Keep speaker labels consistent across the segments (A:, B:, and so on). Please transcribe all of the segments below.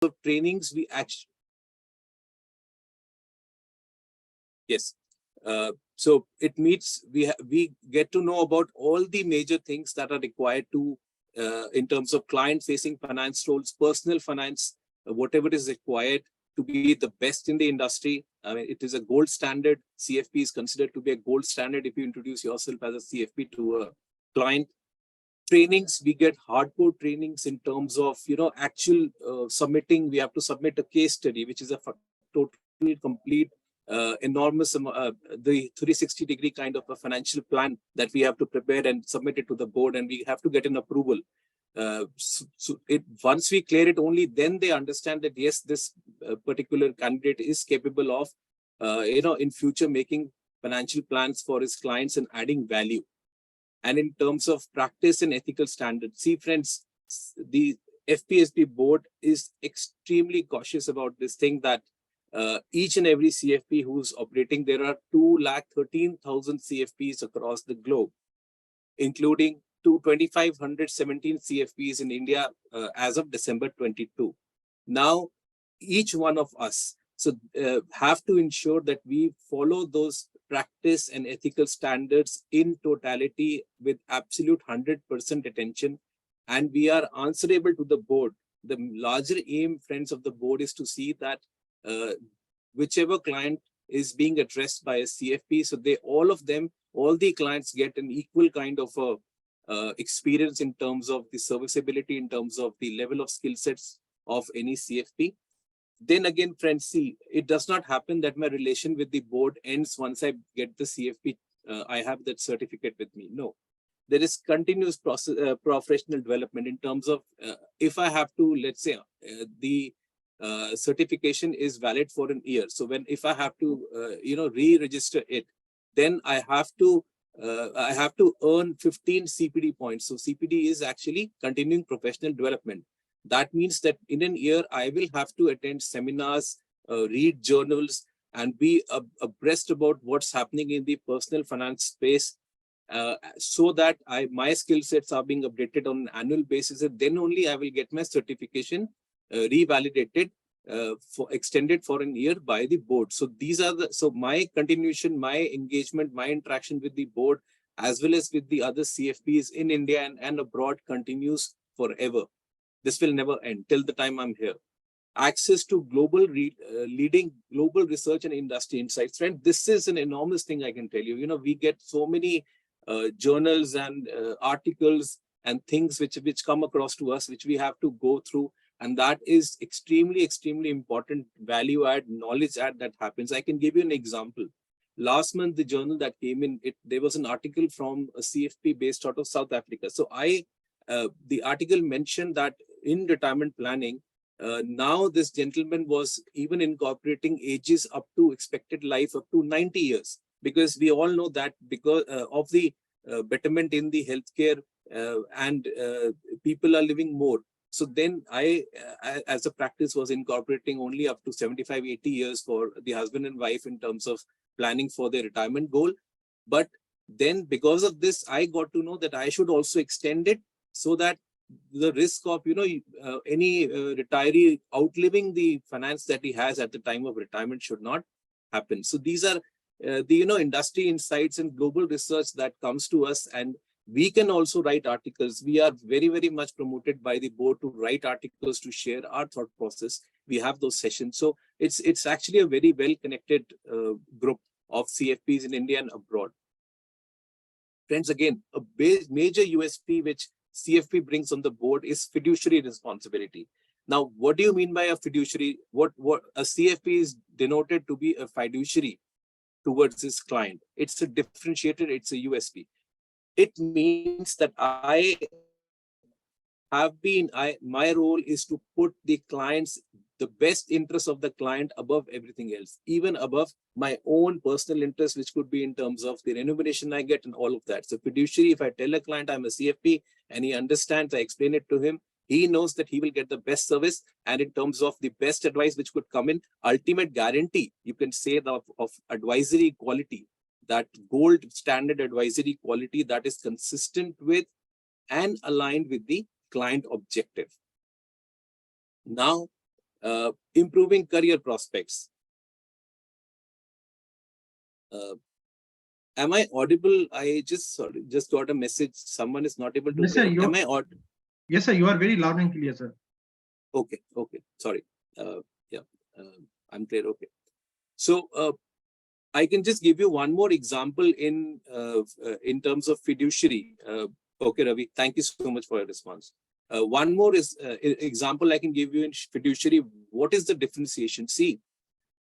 A: of trainings, we actually, yes. So it meets, we get to know about all the major things that are required to, in terms of client-facing finance roles, personal finance, whatever is required to be the best in the industry. I mean, it is a gold standard. CFP is considered to be a gold standard if you introduce yourself as a CFP to a client. Trainings, we get hardcore trainings in terms of, actual submitting. We have to submit a case study, which is a totally complete, enormous, the 360-degree kind of a financial plan that we have to prepare and submit it to the board, and we have to get an approval. Once we clear it, only then they understand that yes, this particular candidate is capable of, in future making financial plans for his clients and adding value. And in terms of practice and ethical standards, see friends, the FPSB board is extremely cautious about this thing that each and every CFP who's operating, there are 213,000 CFPs across the globe, including 2,517 CFPs in India as of December 22. Now, each one of us have to ensure that we follow those practice and ethical standards in totality with absolute 100% attention, and we are answerable to the board. The larger aim, friends of the board, is to see that whichever client is being addressed by a CFP, so all the clients get an equal kind of experience in terms of the serviceability, in terms of the level of skill sets of any CFP. Then again, friends, see, it does not happen that my relation with the board ends once I get the CFP. I have that certificate with me. No, there is continuous professional development in terms of if I have to, let's say, the certification is valid for an year. So if I have to, re-register it, then I have to earn 15 CPD points. So CPD is actually continuing professional development. That means that in an year, I will have to attend seminars, read journals, and be abreast about what's happening in the personal finance space, so that my skill sets are being updated on an annual basis. And then only I will get my certification revalidated, extended for an year by the board. So my continuation, my engagement, my interaction with the board, as well as with the other CFPs in India and abroad, continues forever. This will never end till the time I'm here. Access to leading global research and industry insights. Friend, this is an enormous thing, I can tell you. We get so many journals and articles and things which come across to us, which we have to go through. And that is extremely, extremely important value add, knowledge add that happens. I can give you an example. Last month, the journal that came in, there was an article from a CFP based out of South Africa. So the article mentioned that in retirement planning, now this gentleman was even incorporating ages up to expected life up to 90 years, because we all know that because of the betterment in the healthcare and people are living more. So then I, as a practice, was incorporating only up to 75, 80 years for the husband and wife in terms of planning for their retirement goal. But then because of this, I got to know that I should also extend it, so that the risk of, any retiree outliving the finance that he has at the time of retirement should not happen. So these are the, industry insights and global research that comes to us, and we can also write articles. We are very, very much promoted by the board to write articles, to share our thought process. We have those sessions. So it's actually a very well-connected group of CFPs in India and abroad. Friends, again, a major USP which CFP brings on the board is fiduciary responsibility. Now, what do you mean by a fiduciary? What a CFP is denoted to be a fiduciary towards his client. It's a differentiator, it's a USP. It means that my role is to put the best interest of the client above everything else, even above my own personal interest, which could be in terms of the remuneration I get and all of that. So fiduciary, if I tell a client I'm a CFP and he understands, I explain it to him, he knows that he will get the best service, and in terms of the best advice which could come in, ultimate guarantee, you can say, of advisory quality, that gold standard advisory quality that is consistent with and aligned with the client objective. Now, improving career prospects. Am I audible? I just got a message. Someone is not able to.
B: Yes, sir.
A: Am I audible?
B: Yes, sir. You are very loud and clear, sir.
A: Okay. Sorry. Yeah. I'm clear. Okay. So I can just give you one more example in terms of fiduciary. Okay, Ravi. Thank you so much for your response. One more example I can give you in fiduciary. What is the differentiation? See,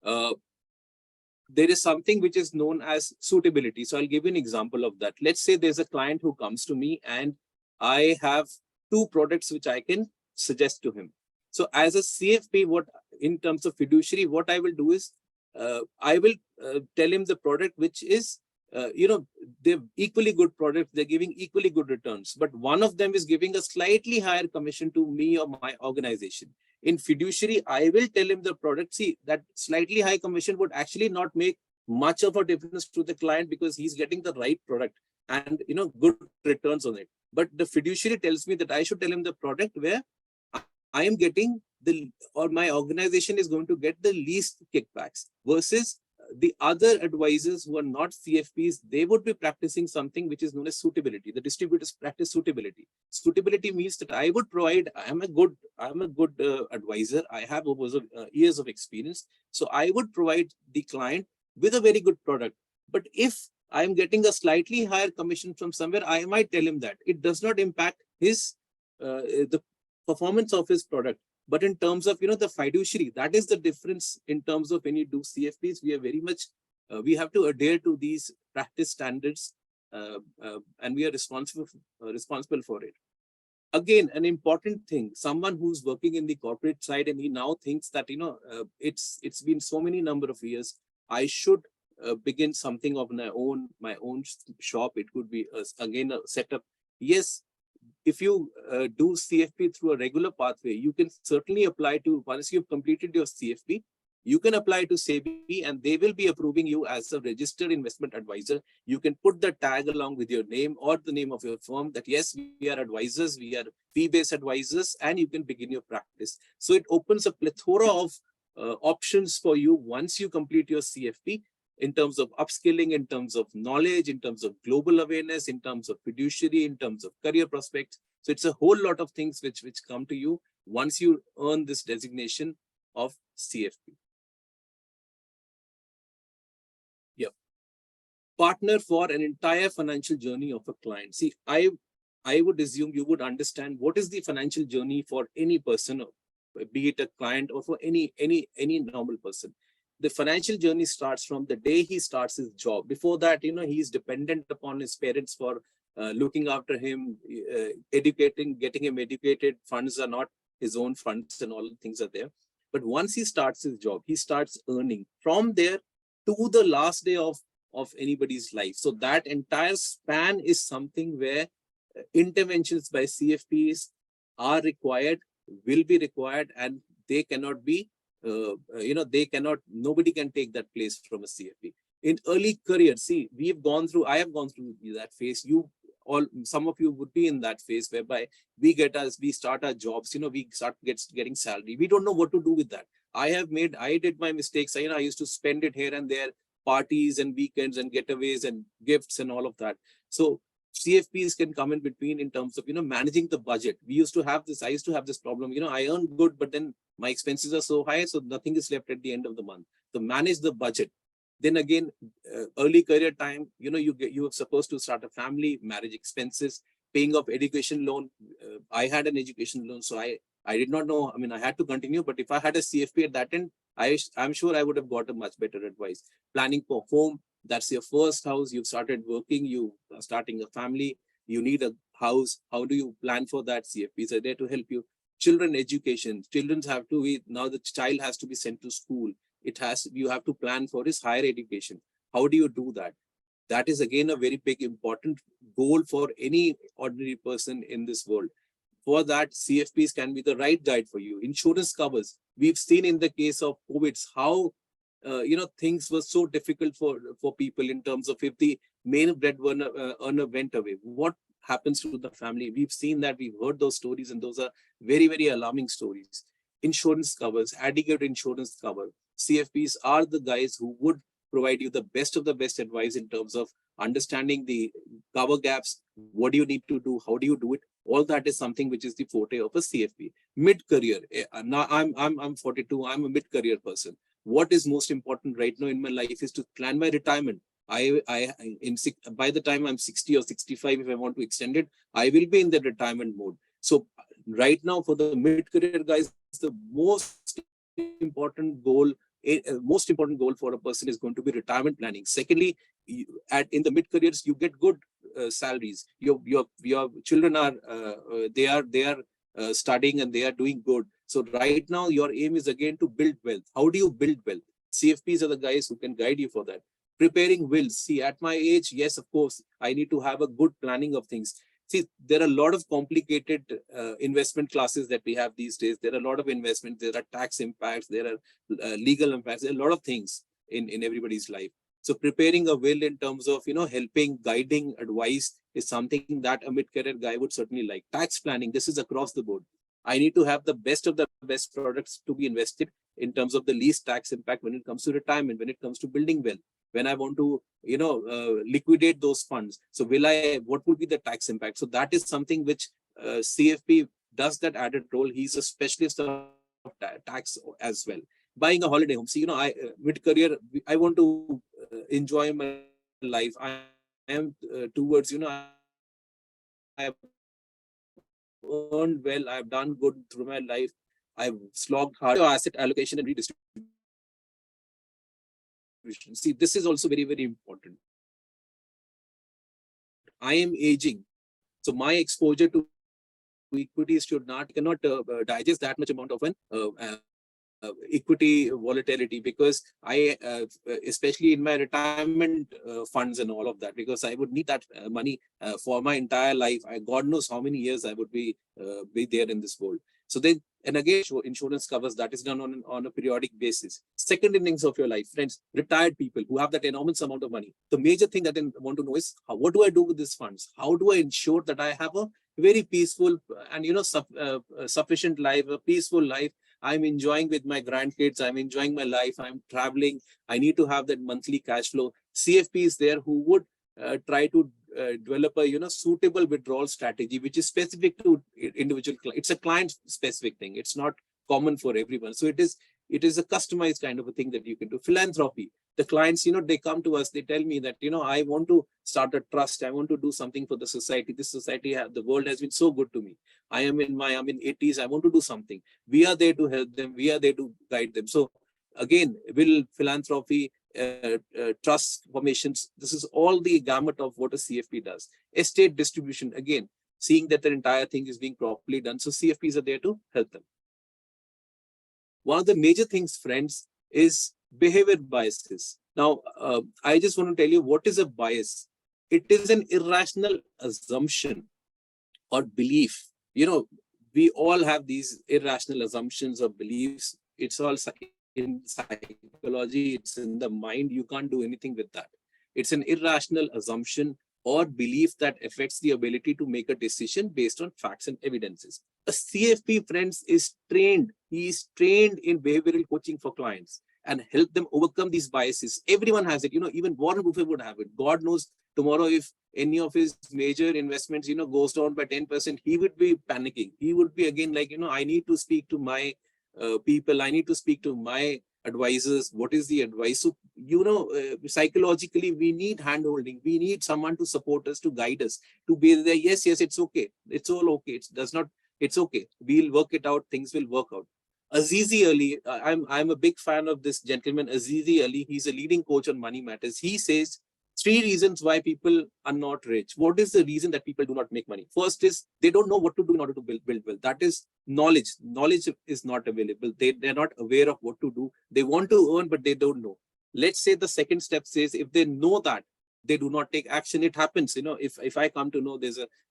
A: there is something which is known as suitability. So I'll give you an example of that. Let's say there's a client who comes to me and I have 2 products which I can suggest to him. So as a CFP, what in terms of fiduciary, what I will do is I will tell him the product which is, they're equally good product, they're giving equally good returns, but one of them is giving a slightly higher commission to me or my organization. In fiduciary, I will tell him the product, see, that slightly high commission would actually not make much of a difference to the client because he's getting the right product and, good returns on it. But the fiduciary tells me that I should tell him the product where I am getting or my organization is going to get the least kickbacks, versus the other advisors who are not CFPs, they would be practicing something which is known as suitability. The distributors practice suitability. Suitability means that I would provide, I'm a good advisor. I have over years of experience. So I would provide the client with a very good product. But if I'm getting a slightly higher commission from somewhere, I might tell him that it does not impact his, the performance of his product. But in terms of, the fiduciary, that is the difference in terms of when you do CFPs, we are very much, we have to adhere to these practice standards and we are responsible for it. Again, an important thing, someone who's working in the corporate side and he now thinks that, it's been so many number of years, I should begin something of my own shop. It could be, again, a setup. Yes, if you do CFP through a regular pathway, you can certainly apply to, once you've completed your CFP, you can apply to SEBI and they will be approving you as a registered investment advisor. You can put the tag along with your name or the name of your firm that, yes, we are advisors, we are fee-based advisors, and you can begin your practice. So it opens a plethora of options for you once you complete your CFP, in terms of upskilling, in terms of knowledge, in terms of global awareness, in terms of fiduciary, in terms of career prospects. So it's a whole lot of things which come to you once you earn this designation of CFP. Yeah. Partner for an entire financial journey of a client. See, I would assume you would understand what is the financial journey for any person, be it a client or for any normal person. The financial journey starts from the day he starts his job. Before that, he is dependent upon his parents for looking after him, educating, getting him educated. Funds are not his own funds and all things are there. But once he starts his job, he starts earning from there to the last day of anybody's life. So that entire span is something where interventions by CFPs are required, will be required, and they cannot be nobody can take that place from a CFP. In early career, see, I have gone through that phase. Some of you would be in that phase whereby we start our jobs, we start getting salary. We don't know what to do with that. I did my mistakes. I used to spend it here and there, parties and weekends and getaways and gifts and all of that. So CFPs can come in between in terms of, managing the budget. I used to have this problem, I earn good, but then my expenses are so high, so nothing is left at the end of the month. So manage the budget. Then again, early career time, you are supposed to start a family, marriage expenses, paying off education loan. I had an education loan, so I did not know, I had to continue, but if I had a CFP at that end, I'm sure I would have got a much better advice. Planning for home, that's your first house, you've started working, you are starting a family, you need a house. How do you plan for that? CFPs are there to help you. Children education, now the child has to be sent to school. You have to plan for his higher education. How do you do that? That is again a very big important goal for any ordinary person in this world. For that, CFPs can be the right guide for you. Insurance covers. We've seen in the case of COVID how things were so difficult for people in terms of if the main breadwinner earner went away, what happens to the family? We've seen that, we've heard those stories, and those are very, very alarming stories. insurance covers, adequate insurance cover. CFPs are the guys who would provide you the best of the best advice in terms of understanding the cover gaps. What do you need to do? How do you do it? All that is something which is the forte of a CFP. Mid-career. Now I'm 42. I'm a mid-career person. What is most important right now in my life is to plan my retirement. By the time I'm 60 or 65, if I want to extend it, I will be in the retirement mode. So right now for the mid-career guys, the important goal for a person is going to be retirement planning. Secondly, in the mid-careers, you get good salaries. Your children are studying and they are doing good. So right now, your aim is again to build wealth. How do you build wealth? CFPs are the guys who can guide you for that. Preparing wills. See, at my age, yes, of course, I need to have a good planning of things. See, there are a lot of complicated investment classes that we have these days. There are a lot of investments. There are tax impacts. There are legal impacts. There are a lot of things in everybody's life. So preparing a will in terms of, helping, guiding, advice is something that a mid-career guy would certainly like. Tax planning, this is across the board. I need to have the best of the best products to be invested in terms of the least tax impact when it comes to retirement, when it comes to building wealth, when I want to, liquidate those funds. So what would be the tax impact? So that is something which CFP does that added role. He's a specialist of tax as well. Buying a holiday home. See, mid-career, I want to enjoy my life. I am towards, I have earned well, I've done good through my life. I've slogged hard. Asset allocation and redistribution. See, this is also very, very important. I am aging. So my exposure to equities cannot digest that much amount of an equity volatility, because I, especially in my retirement funds and all of that, because I would need that money for my entire life. God knows how many years I would be there in this world. So then, and again, insurance covers that is done on a periodic basis. Second innings of your life, friends, retired people who have that enormous amount of money. The major thing that they want to know is, what do I do with these funds? How do I ensure that I have a very peaceful and, sufficient life, a peaceful life? I'm enjoying with my grandkids. I'm enjoying my life. I'm traveling. I need to have that monthly cash flow. CFP is there who would try to develop a suitable withdrawal strategy, which is specific to individual. It's a client specific thing. It's not common for everyone. So it is a customized kind of a thing that you can do. Philanthropy. The clients, they come to us. They tell me that I want to start a trust. I want to do something for the society. This society, the world has been so good to me. I'm in 80s. I want to do something. We are there to help them. We are there to guide them. So again, will, philanthropy, trust formations. This is all the gamut of what a CFP does. Estate distribution, again, seeing that the entire thing is being properly done. So CFPs are there to help them. One of the major things, friends, is behavior biases. Now, I just want to tell you what is a bias. It is an irrational assumption or belief. We all have these irrational assumptions or beliefs. It's all in psychology, it's in the mind. You can't do anything with that. It's an irrational assumption or belief that affects the ability to make a decision based on facts and evidences. A CFP, friends, is trained. He is trained in behavioral coaching for clients and help them overcome these biases. Everyone has it. Even Warren Buffett would have it. God knows tomorrow if any of his major investments, goes down by 10%, he would be panicking. He would be again like, I need to speak to my people. I need to speak to my advisors. What is the advice? So, psychologically, we need hand-holding. We need someone to support us, to guide us, to be there. Yes, it's okay. It's all okay. It's okay. We'll work it out. Things will work out. Azizi Ali, I'm a big fan of this gentleman, Azizi Ali. He's a leading coach on money matters. He says 3 reasons why people are not rich. What is the reason that people do not make money? First is they don't know what to do in order to build wealth. That is knowledge. Knowledge is not available. They're not aware of what to do. They want to earn, but they don't know. Let's say the second step says if they know that, they do not take action. It happens. If I come to know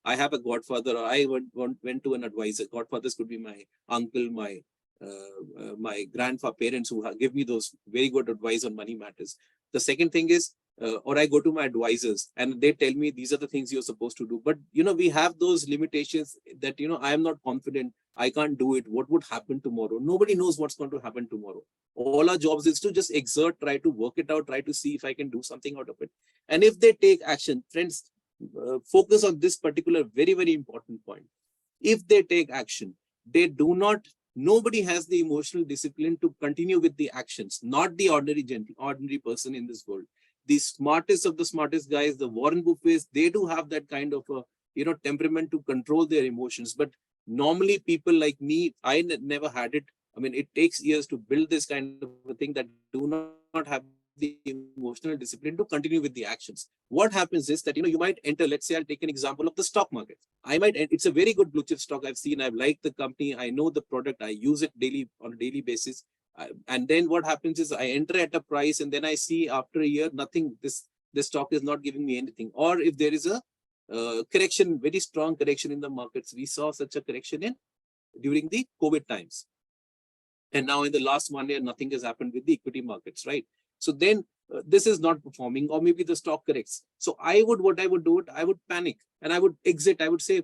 A: I have a godfather, or I went to an advisor. Godfathers could be my uncle, my grandfather, parents who give me those very good advice on money matters. The second thing is or I go to my advisors and they tell me these are the things you're supposed to do. But, we have those limitations that, I am not confident. I can't do it. What would happen tomorrow? Nobody knows what's going to happen tomorrow. All our jobs is to just exert, try to work it out, try to see if I can do something out of it. And if they take action, friends, focus on this particular very, very important point. If they take action, they do not, nobody has the emotional discipline to continue with the actions, not the ordinary person in this world. The smartest of the smartest guys, the Warren Buffets, they do have that kind of a, temperament to control their emotions. But normally people like me, I never had it. I mean, it takes years to build this kind of a thing that do not have the emotional discipline to continue with the actions. What happens is that, you might enter, let's say I'll take an example of the stock market. It's a very good blue chip stock I've seen. I've liked the company. I know the product. I use it daily on a daily basis. And then what happens is I enter at a price and then I see after a year, nothing, this stock is not giving me anything. Or if there is a correction, very strong correction in the markets, we saw such a correction during the COVID times. And now in the last 1 year, nothing has happened with the equity markets, right? So then this is not performing, or maybe the stock corrects. So what I would do, I would panic and I would exit. I would say,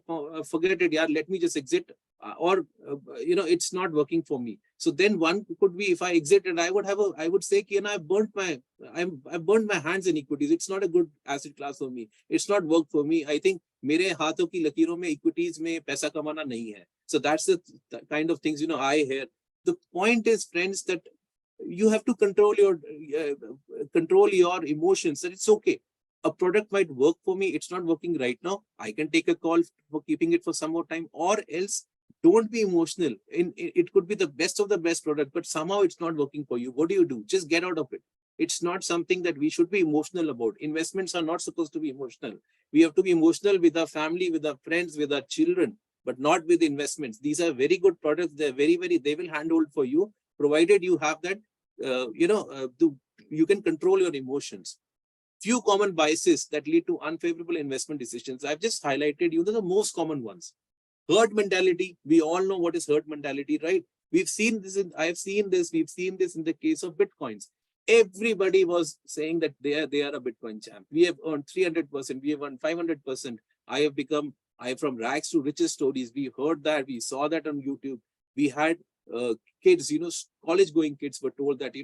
A: forget it, yeah, let me just exit. It's not working for me. So then one could be, if I exit and I would say, I've burnt my hands in equities. It's not a good asset class for me. It's not worked for me. I think mere haathon ki lakiron mein equities mein paisa kamana nahi hai. So that's the kind of things, I hear. The point is, friends, that you have to control your emotions. That it's okay. A product might work for me. It's not working right now. I can take a call for keeping it for some more time, or else don't be emotional. It could be the best of the best product, but somehow it's not working for you. What do you do? Just get out of it. It's not something that we should be emotional about. Investments are not supposed to be emotional. We have to be emotional with our family, with our friends, with our children, but not with investments. These are very good products. They're very, they will handhold for you, provided you have that, you can control your emotions. Few common biases that lead to unfavorable investment decisions. I've just highlighted the most common ones. Herd mentality. We all know what is herd mentality, right? We've seen this. We've seen this in the case of Bitcoins. Everybody was saying that they are a Bitcoin champ. We have earned 300%. We have earned 500%. I have from rags to riches stories. We heard that. We saw that on YouTube. We had kids, college going kids were told that,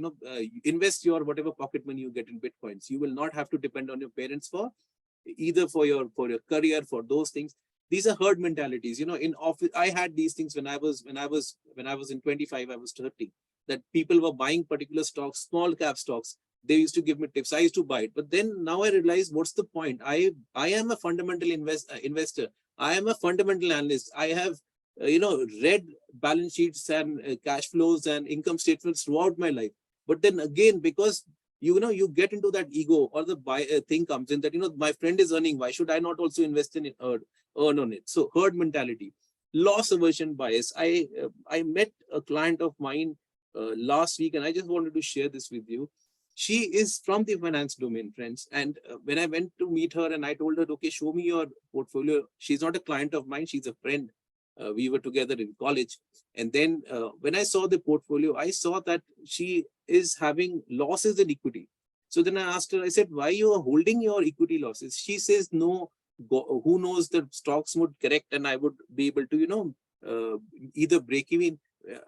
A: invest your whatever pocket money you get in Bitcoins. You will not have to depend on your parents for either for your career, for those things. These are herd mentalities. In office, I had these things when I was in 25, I was 30, that people were buying particular stocks, small cap stocks. They used to give me tips. I used to buy it. But then now I realize, what's the point? I am a fundamental investor. I am a fundamental analyst. I have read balance sheets and cash flows and income statements throughout my life. But then again, because you get into that ego, or the thing comes in that, my friend is earning, why should I not also invest in it, earn on it? So herd mentality. Loss aversion bias. I met a client of mine last week, and I just wanted to share this with you. She is from the finance domain, friends. And when I went to meet her and I told her, okay, show me your portfolio. She's not a client of mine. She's a friend. We were together in college. And then when I saw the portfolio, I saw that she is having losses in equity. So then I asked her, I said, why you are holding your equity losses? She says, no, who knows, the stocks would correct and I would be able to, either break even.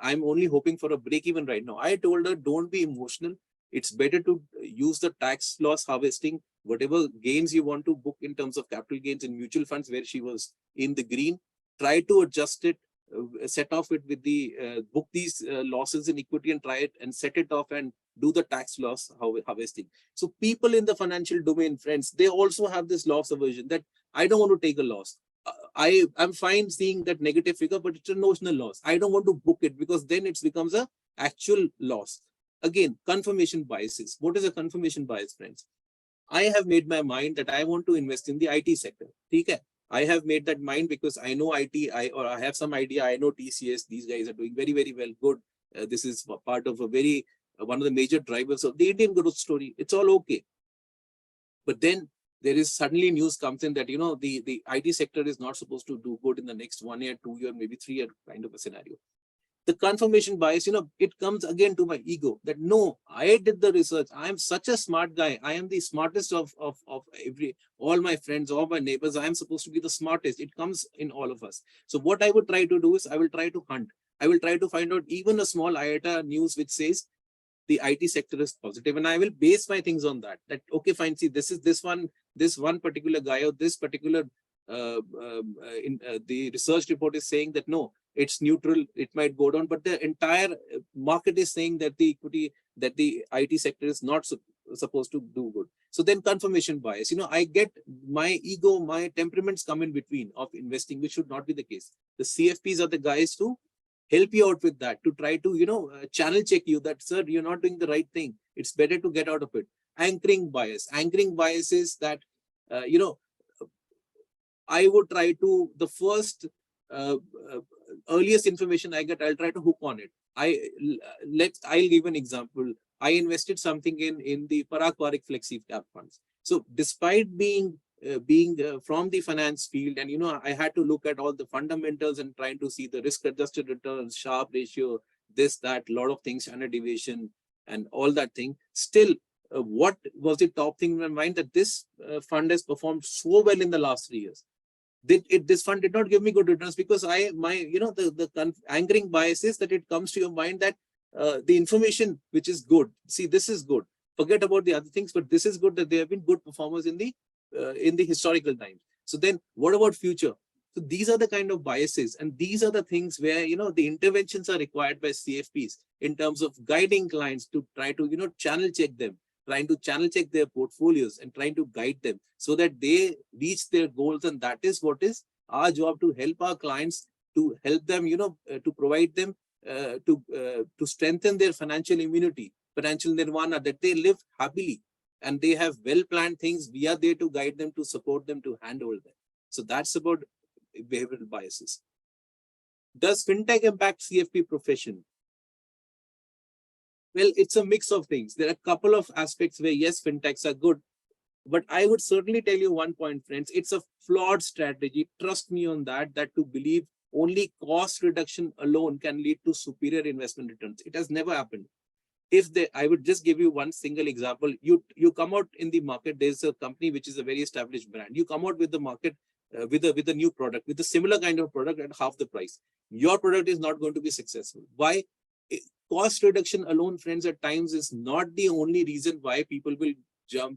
A: I'm only hoping for a break even right now. I told her, don't be emotional. It's better to use the tax loss harvesting, whatever gains you want to book in terms of capital gains in mutual funds where she was in the green. Try to adjust it, set off it with the book these losses in equity and try it and set it off and do the tax loss harvesting. So people in the financial domain, friends, they also have this loss aversion that I don't want to take a loss. I'm fine seeing that negative figure, but it's a notional loss. I don't want to book it because then it becomes a actual loss. Again, confirmation biases. What is a confirmation bias, friends? I have made my mind that I want to invest in the IT sector. Okay? I have made that mind because I know IT, I have some idea. I know TCS. These guys are doing very, very well. Good. This is part of a very one of the major drivers of the Indian growth story. It's all okay. But then there is suddenly news comes in that the IT sector is not supposed to do good in the next 1 year, 2 year, maybe 3 year kind of a scenario. The confirmation bias, it comes again to my ego that no, I did the research. I am such a smart guy. I am the smartest of all my friends, all my neighbors. I am supposed to be the smartest. It comes in all of us. So what I would try to do is I will try to hunt. I will try to find out even a small IATA news which says the IT sector is positive, and I will base my things on that. That okay, fine. See, this one particular guy or this particular the research report is saying that no, it's neutral. It might go down, but the entire market is saying that the equity, that the IT sector is not supposed to do good. So then confirmation bias. I get my ego, my temperaments come in between of investing, which should not be the case. The CFPs are the guys to help you out with that, to try to channel check you that, sir, you're not doing the right thing. It's better to get out of it. Anchoring bias. Anchoring bias is that I would try to, the first earliest information I get, I'll try to hook on it. I'll give an example. I invested something in the Parag Parikh Flexi Cap funds. So despite being from the finance field, and I had to look at all the fundamentals and trying to see the risk adjusted returns, Sharpe ratio, this, that, lot of things, standard deviation and all that thing. Still, what was the top thing in my mind, that this fund has performed so well in the last 3 years. This fund did not give me good returns because the anchoring bias is that it comes to your mind that the information which is good, see, this is good. Forget about the other things, but this is good, that they have been good performers in the historical times. So then what about future? So these are the kind of biases, and these are the things where the interventions are required by CFPs in terms of guiding clients to try to channel check them, trying to channel check their portfolios and trying to guide them so that they reach their goals. And that is what is our job, to help our clients, to help them, to provide them, to strengthen their financial immunity, financial nirvana, that they live happily and they have well-planned things. We are there to guide them, to support them, to handhold them. So that's about behavioral biases. Does fintech impact CFP profession? Well, it's a mix of things. There are a couple of aspects where, yes, fintechs are good, but I would certainly tell you one point, friends, it's a flawed strategy. Trust me on that, to believe only cost reduction alone can lead to superior investment returns. It has never happened. I would just give you one single example. You come out in the market, there's a company which is a very established brand. You come out with the market with a new product, with a similar kind of product at half the price. Your product is not going to be successful. Why? Cost reduction alone, friends, at times is not the only reason why people will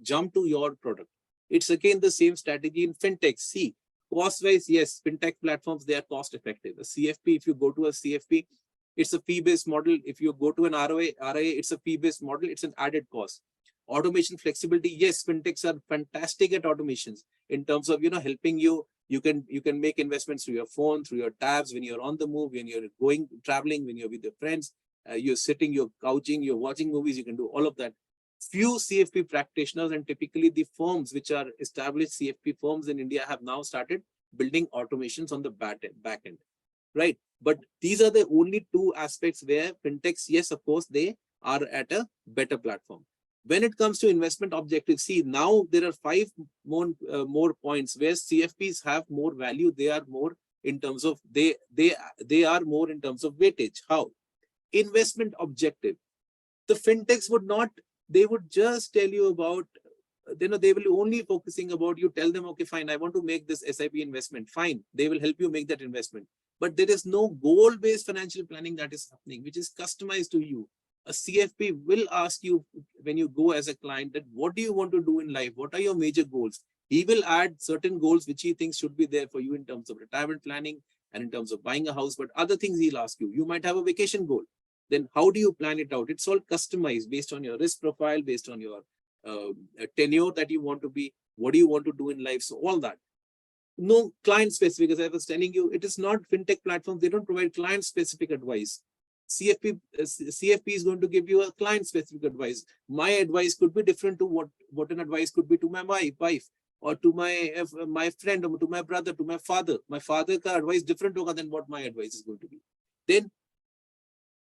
A: jump to your product. It's again the same strategy in fintech. See, cost-wise, yes, fintech platforms, they are cost-effective. A CFP, if you go to a CFP, it's a fee-based model. If you go to an RIA, it's a fee-based model. It's an added cost. Automation flexibility, yes, fintechs are fantastic at automations in terms of helping you. You can make investments through your phone, through your tabs, when you're on the move, when you're going traveling, when you're with your friends. You're sitting, you're couching, you're watching movies, you can do all of that. Few CFP practitioners, and typically the firms which are established CFP firms in India, have now started building automations on the back end, right? But these are the only two aspects where fintechs, yes, of course, they are at a better platform. When it comes to investment objectives, see, now there are 5 more points where CFPs have more value. They are more in terms of they are more in terms of weightage. How? Investment objective. The fintechs would not, they would just tell you about, they will only focusing about, you tell them, okay, fine, I want to make this SIP investment. Fine, they will help you make that investment. But there is no goal-based financial planning that is happening, which is customized to you. A CFP will ask you when you go as a client that what do you want to do in life? What are your major goals? He will add certain goals which he thinks should be there for you in terms of retirement planning and in terms of buying a house, but other things he'll ask you. You might have a vacation goal. Then how do you plan it out? It's all customized based on your risk profile, based on your tenure that you want to be, what do you want to do in life? So all that. No client specific, as I was telling you, it is not fintech platforms. They don't provide client specific advice. CFP is going to give you a client specific advice. My advice could be different to what an advice could be to my wife or to my friend, or to my brother, to my father. My father's advice different than what my advice is going to be. Then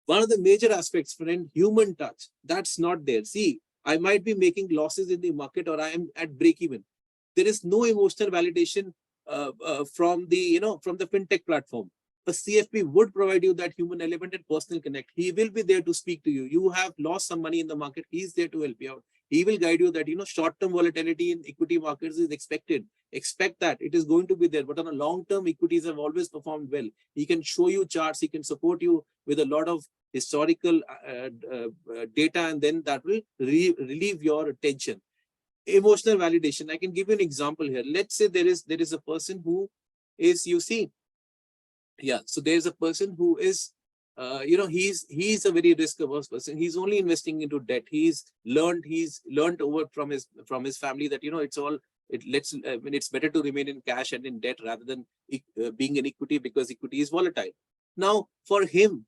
A: one of the major aspects, friend, human touch, that's not there. See, I might be making losses in the market, or I am at break even. There is no emotional validation from the fintech platform. A CFP would provide you that human element and personal connect. He will be there to speak to you. You have lost some money in the market. He's there to help you out. He will guide you that, short-term volatility in equity markets is expected. Expect that it is going to be there. But on a long-term, equities have always performed well. He can show you charts. He can support you with a lot of historical data, and then that will relieve your tension. Emotional validation. I can give you an example here. Let's say there is a person who is, so there's a person who is, he's a very risk averse person. He's only investing into debt. He's learned over from his family that, it's better to remain in cash and in debt rather than being in equity, because equity is volatile. Now, for him,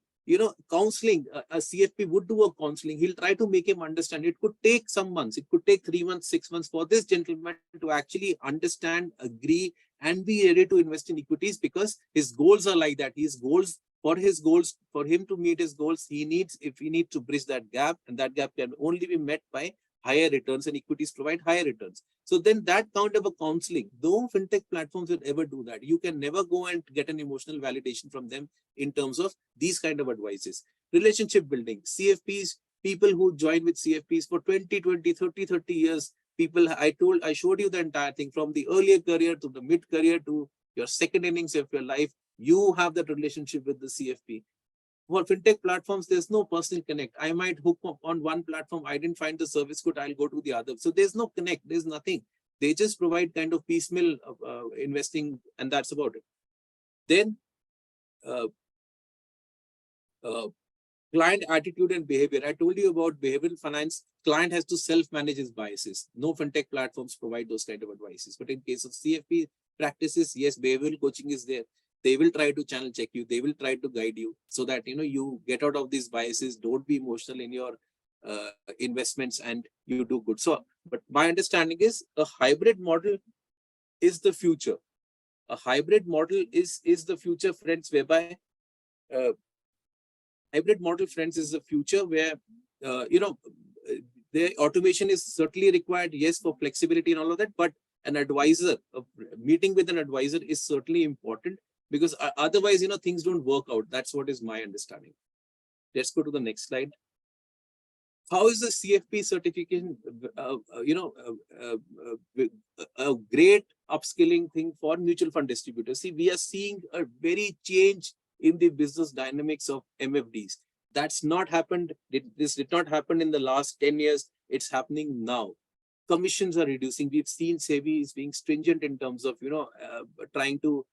A: counseling, a CFP would do a counseling. He'll try to make him understand. It could take some months. It could take 3 months, 6 months for this gentleman to actually understand, agree, and be ready to invest in equities, because his goals are like that. For him to meet his goals, he needs to bridge that gap, and that gap can only be met by higher returns, and equities provide higher returns. So then that kind of a counseling, though fintech platforms will ever do that, you can never go and get an emotional validation from them in terms of these kind of advices. Relationship building, CFPs, people who join with CFPs for 20, 30 years, I showed you the entire thing from the earlier career to the mid career to your second innings of your life. You have that relationship with the CFP. For fintech platforms, there's no personal connect. I might hook up on one platform. I didn't find the service good. I'll go to the other. So there's no connect. There's nothing. They just provide kind of piecemeal investing, and that's about it. Then client attitude and behavior. I told you about behavioral finance. Client has to self-manage his biases. No fintech platforms provide those kind of advices. But in case of CFP practices, yes, behavioral coaching is there. They will try to channel check you. They will try to guide you so that, you get out of these biases. Don't be emotional in your investments, and you do good. So, but my understanding is a hybrid model is the future. A hybrid model is the future, friends, whereby hybrid model, friends, is the future where, the automation is certainly required, yes, for flexibility and all of that, but an advisor, a meeting with an advisor is certainly important, because otherwise, things don't work out. That's what is my understanding. Let's go to the next slide. How is the CFP certification, a great upskilling thing for mutual fund distributors? See, we are seeing a very change in the business dynamics of MFDs. That's not happened. This did not happen in the last 10 years. It's happening now. Commissions are reducing. We've seen SEBI is being stringent in terms of, trying to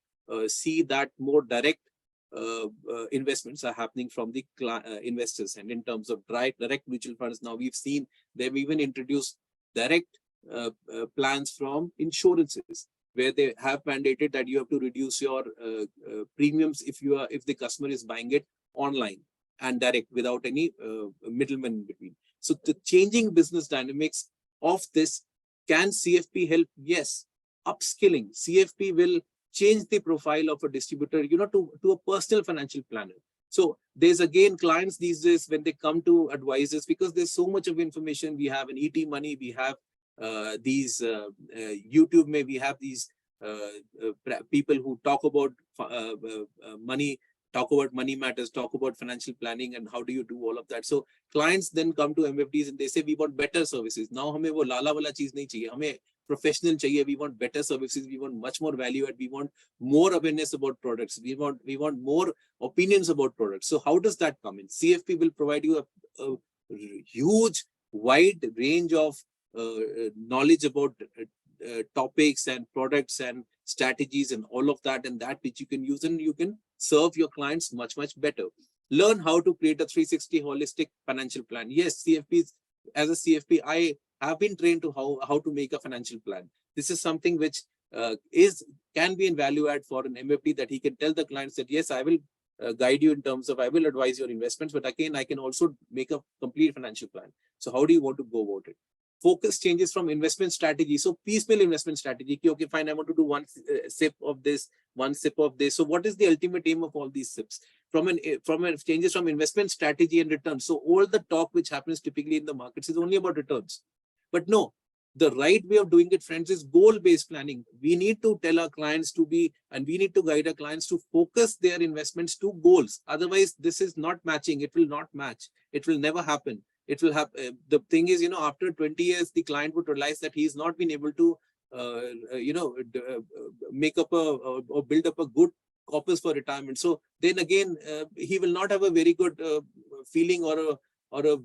A: see that more direct investments are happening from the investors. And in terms of direct mutual funds, now we've seen they've even introduced direct plans from insurances, where they have mandated that you have to reduce your premiums if the customer is buying it online and direct without any middleman in between. So the changing business dynamics of this, can CFP help? Yes. Upskilling, CFP will change the profile of a distributor, to a personal financial planner. So there's again clients these days when they come to advisors, because there's so much of information. We have an ET Money, we have these YouTube, we have these people who talk about money, talk about money matters, talk about financial planning, and how do you do all of that. So clients then come to MFDs and they say, we want better services. Now hame wo lala wala cheez nahi chahiye, hame professional chahiye. We want better services. We want much more value add. We want more awareness about products. We want more opinions about products. So how does that come in? CFP will provide you a huge, wide range of knowledge about topics and products and strategies and all of that, and that which you can use, and you can serve your clients much, much better. Learn how to create a 360 holistic financial plan. Yes, CFPs, as a CFP, I have been trained to how to make a financial plan. This is something which can be in value add for an MFD, that he can tell the clients that, yes, I will guide you in terms of, I will advise your investments, but again, I can also make a complete financial plan. So how do you want to go about it? Focus changes from investment strategy. So piecemeal investment strategy. Okay, fine, I want to do one sip of this, one sip of this. So what is the ultimate aim of all these sips? From changes from investment strategy and returns. So all the talk which happens typically in the markets is only about returns. But no, the right way of doing it, friends, is goal-based planning. We need to tell our clients to be, and we need to guide our clients to focus their investments to goals. Otherwise, this is not matching. It will not match. It will never happen. It will have, the thing is, after 20 years, the client would realize that he's not been able to, make up or build up a good corpus for retirement. So then again, he will not have a very good feeling or a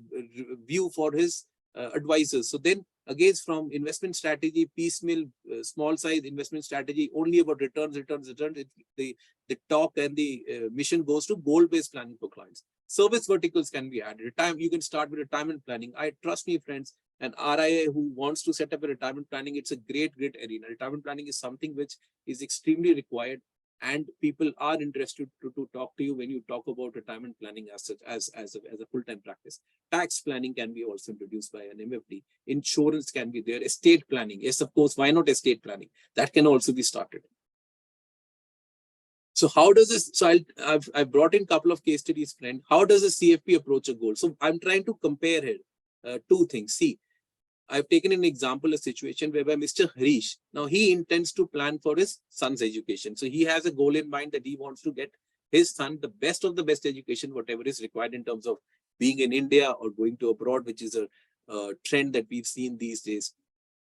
A: view for his advisors. So then again, from investment strategy, piecemeal, small size investment strategy, only about returns. The talk and the mission goes to goal-based planning for clients. Service verticals can be added. You can start with retirement planning. Trust me, friends, an RIA who wants to set up a retirement planning, it's a great arena. Retirement planning is something which is extremely required, and people are interested to talk to you when you talk about retirement planning as a full-time practice. Tax planning can be also introduced by an MFD. Insurance can be there. Estate planning, yes, of course. Why not estate planning? That can also be started. So how does this? So I've brought in a couple of case studies, friend. How does a CFP approach a goal? So I'm trying to compare here two things. See, I've taken an example, a situation whereby Mr. Harish, now he intends to plan for his son's education. So he has a goal in mind that he wants to get his son the best of the best education, whatever is required in terms of being in India or going to abroad, which is a trend that we've seen these days.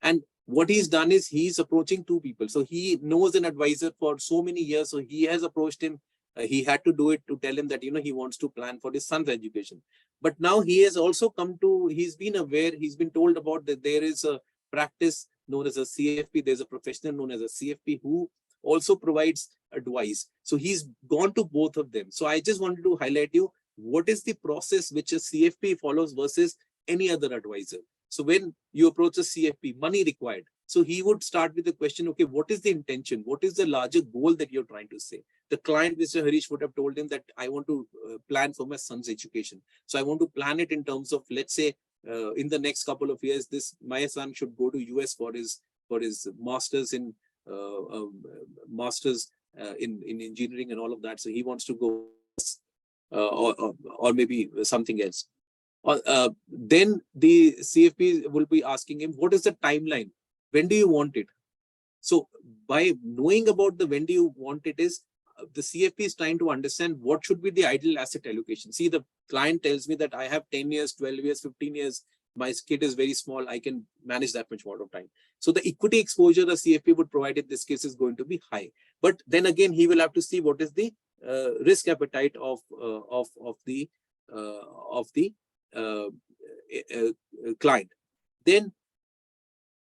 A: And what he's done is he's approaching two people. So he knows an advisor for so many years. So he has approached him. He had to do it to tell him that, he wants to plan for his son's education. But now he has also come to, he's been aware, he's been told about that there is a practice known as a CFP. There's a professional known as a CFP who also provides advice. So he's gone to both of them. So I just wanted to highlight you, what is the process which a CFP follows versus any other advisor. So when you approach a CFP, money required. So he would start with the question, okay, what is the intention? What is the larger goal that you're trying to say? The client, Mr. Harish, would have told him that I want to plan for my son's education. So I want to plan it in terms of, let's say, in the next couple of years, my son should go to US for his masters in in engineering and all of that. So he wants to go or maybe something else. Then the CFP will be asking him, what is the timeline? When do you want it? So by knowing about the when do you want it is, the CFP is trying to understand what should be the ideal asset allocation. See, the client tells me that I have 10 years, 12 years, 15 years. My kid is very small. I can manage that much more of time. So the equity exposure the CFP would provide in this case is going to be high. But then again, he will have to see what is the risk appetite of the client. Then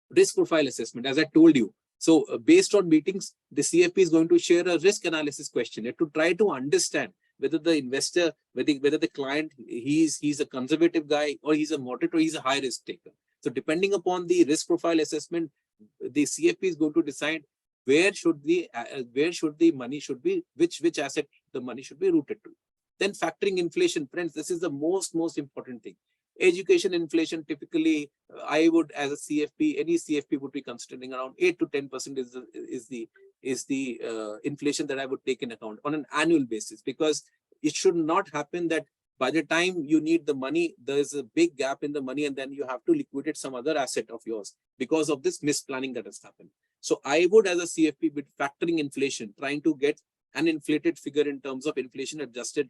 A: risk profile assessment, as I told you. So based on meetings, the CFP is going to share a risk analysis questionnaire to try to understand whether the investor, whether the client, he's a conservative guy, or he's a moderate, or he's a high risk taker. So depending upon the risk profile assessment, the CFP is going to decide where should the money should be, which asset the money should be routed to. Then factoring inflation, friends, this is the most important thing. Education inflation, typically, I would, as a CFP, any CFP would be considering around 8 to 10% is the inflation that I would take in account on an annual basis, because it should not happen that by the time you need the money, there is a big gap in the money, and then you have to liquidate some other asset of yours because of this misplanning that has happened. So I would, as a CFP, be factoring inflation, trying to get an inflated figure in terms of inflation adjusted,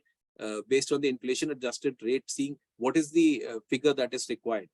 A: based on the inflation adjusted rate, seeing what is the figure that is required.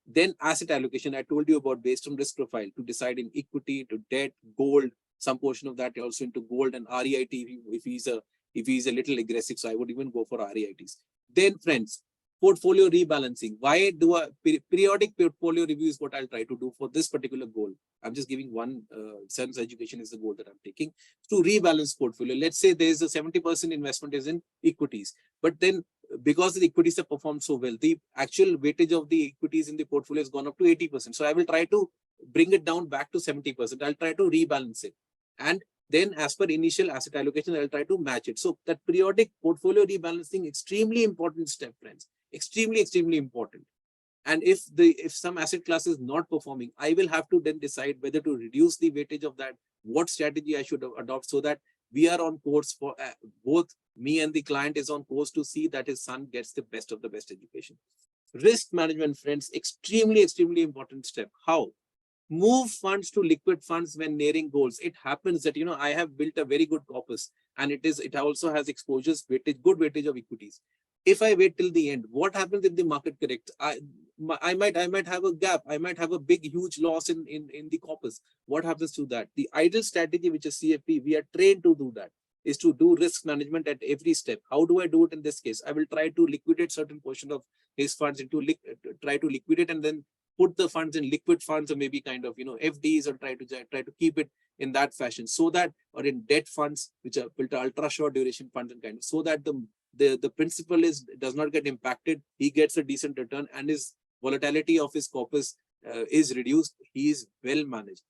A: Then asset allocation, I told you about, based on risk profile, to decide in equity, to debt, gold, some portion of that also into gold, and REIT if he's a little aggressive. So I would even go for REITs. Then, friends, portfolio rebalancing. Why do a periodic portfolio review is what I'll try to do for this particular goal. I'm just giving one, son's education is the goal that I'm taking, to rebalance portfolio. Let's say there's a 70% investment is in equities, but then because the equities have performed so well, the actual weightage of the equities in the portfolio has gone up to 80%. So I will try to bring it down back to 70%. I'll try to rebalance it. And then as per initial asset allocation, I'll try to match it. So that periodic portfolio rebalancing, extremely important step, friends. Extremely important. And if some asset class is not performing, I will have to then decide whether to reduce the weightage of that, what strategy I should adopt, so that we are on course for both me and the client is on course to see that his son gets the best of the best education. Risk management, friends, extremely important step. How? Move funds to liquid funds when nearing goals. It happens that, I have built a very good corpus, and it also has exposures, good weightage of equities. If I wait till the end, what happens if the market corrects? I might have a gap. I might have a big, huge loss in the corpus. What happens to that? The ideal strategy, which is CFP, we are trained to do that, is to do risk management at every step. How do I do it in this case? I will try to liquidate certain portion of his funds try to liquidate, and then put the funds in liquid funds, or maybe kind of, FDs, or try to keep it in that fashion, so that, or in debt funds, which are built ultra short duration funds, and kind of, so that the principal does not get impacted. He gets a decent return, and his volatility of his corpus is reduced. He is well managed.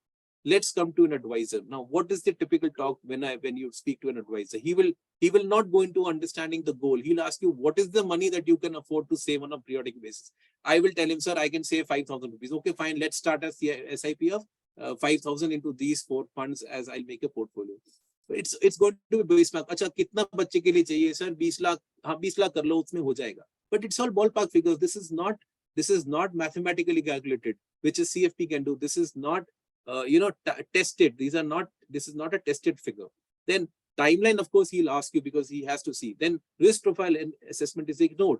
A: Let's come to an advisor. Now, what is the typical talk when you speak to an advisor? He will not go into understanding the goal. He'll ask you, what is the money that you can afford to save on a periodic basis? I will tell him, sir, I can save 5,000 rupees. Okay, fine. Let's start a SIP of 5,000 into these 4 funds, as I'll make a portfolio. It's going to be base mark. अच्छा कितना बच्चे के लिए चाहिए sir? 20 lakh. हाँ 20 लाख कर लो, उसमें हो जाएगा. But it's all ballpark figures. This is not mathematically calculated, which a CFP can do. This is not tested. This is not a tested figure. Then timeline, of course, he'll ask you, because he has to see. Then risk profile and assessment is ignored.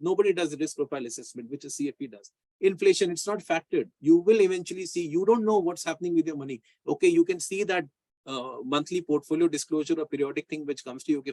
A: Nobody does the risk profile assessment, which a CFP does. Inflation, it's not factored. You will eventually see, you don't know what's happening with your money. Okay, you can see that monthly portfolio disclosure or periodic thing which comes to you. Okay,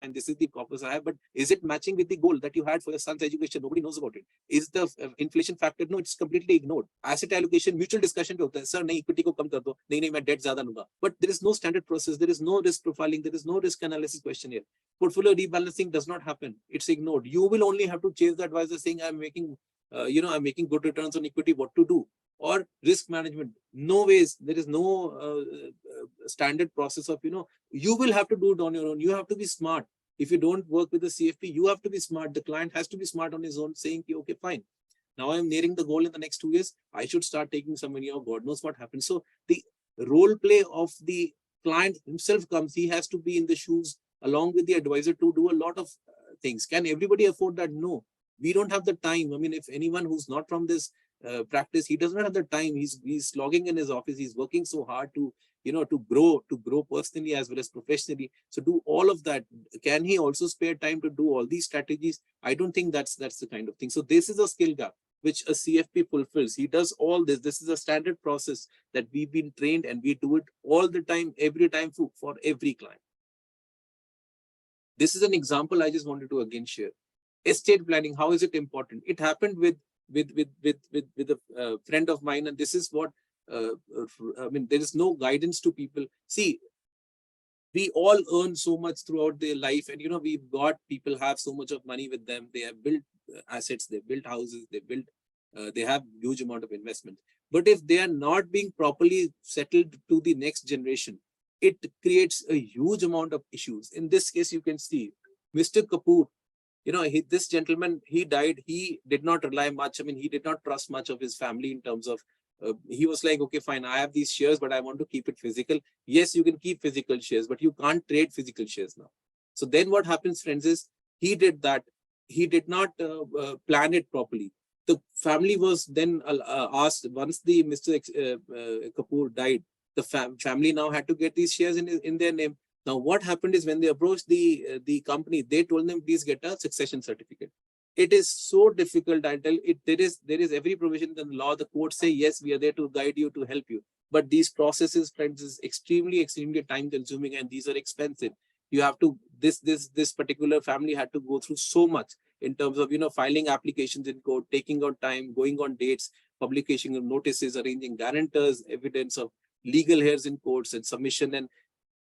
A: and this is the corpus I have, but is it matching with the goal that you had for your son's education? Nobody knows about it. Is the inflation factor? No, it's completely ignored. Asset allocation, mutual discussion पे होता है. Sir, नहीं equity को कम कर दो. नहीं मैं debt ज़्यादा लूँगा. But there is no standard process. There is no risk profiling. There is no risk analysis questionnaire. Portfolio rebalancing does not happen. It's ignored. You will only have to chase the advisor saying, I'm making, I'm making good returns on equity. What to do? Or risk management. No ways. There is no standard process of, you will have to do it on your own. You have to be smart. If you don't work with the CFP, you have to be smart. The client has to be smart on his own, saying, okay, fine. Now I'm nearing the goal in the next 2 years. I should start taking some money, or God knows what happens. So the role play of the client himself comes. He has to be in the shoes along with the advisor to do a lot of things. Can everybody afford that? No, we don't have the time. I mean, if anyone who's not from this practice, he does not have the time. He's logging in his office. He's working so hard to to grow personally as well as professionally. So do all of that. Can he also spare time to do all these strategies? I don't think that's the kind of thing. So this is a skill gap which a CFP fulfills. He does all this. This is a standard process that we've been trained, and we do it all the time, every time for every client. This is an example I just wanted to again share. Estate planning, how is it important? It happened with a friend of mine, and this is what I mean, there is no guidance to people. See, we all earn so much throughout their life, and we've got people have so much of money with them. They have built assets, they built houses, they have huge amount of investment. But if they are not being properly settled to the next generation, it creates a huge amount of issues. In this case, you can see Mr. Kapoor. This gentleman, he died. He did not rely much. I mean, he did not trust much of his family in terms of. He was like, okay, fine, I have these shares, but I want to keep it physical. Yes, you can keep physical shares, but you can't trade physical shares now. So then what happens, friends, is he did that. He did not plan it properly. The family was then asked, once the Mr. Kapoor died, the family now had to get these shares in their name. Now, what happened is when they approached the company, they told them, please get a succession certificate. It is so difficult. I tell it, there is every provision in the law. The courts say, yes, we are there to guide you, to help you. But these processes, friends, is extremely time consuming, and these are expensive. You have to, this particular family had to go through so much in terms of, filing applications in court, taking out time, going on dates, publication of notices, arranging guarantors, evidence of legal hairs in courts, and submission, and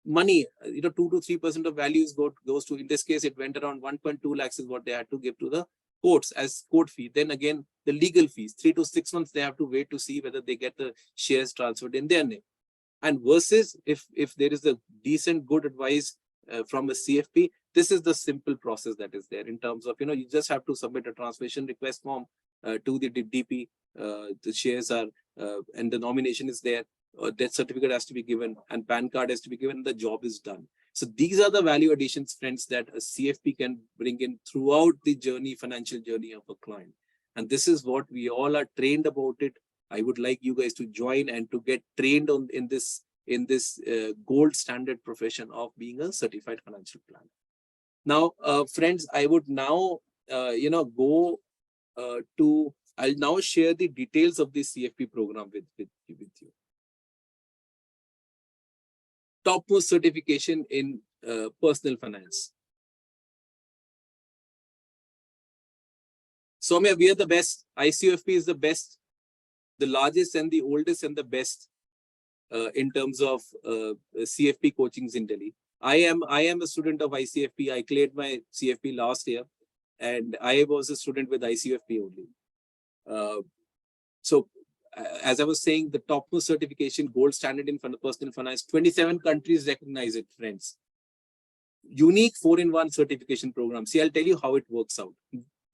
A: money, 2 to 3% of values goes to, in this case, it went around 1.2 lakhs is what they had to give to the courts as court fee. Then again, the legal fees, 3 to 6 months, they have to wait to see whether they get the shares transferred in their name. And versus if there is a decent, good advice from a CFP, this is the simple process that is there in terms of, you just have to submit a transmission request form to the DP. The shares are, and the nomination is there. Death certificate has to be given, and PAN card has to be given, and the job is done. So these are the value additions, friends, that a CFP can bring in throughout the journey, financial journey of a client. And this is what we all are trained about it. I would like you guys to join and to get trained on in this gold standard profession of being a certified financial planner. Now, friends, I would now, go I'll now share the details of the CFP program with you. Topmost certification in personal finance. Soumya, we are the best. ICFP is the best, the largest and the oldest and the best in terms of CFP coachings in Delhi. I am a student of ICFP. I cleared my CFP last year, and I was a student with ICFP only. As I was saying, the topmost certification, gold standard in personal finance, 27 countries recognize it, friends. Unique 4-in-1 certification program. See, I'll tell you how it works out.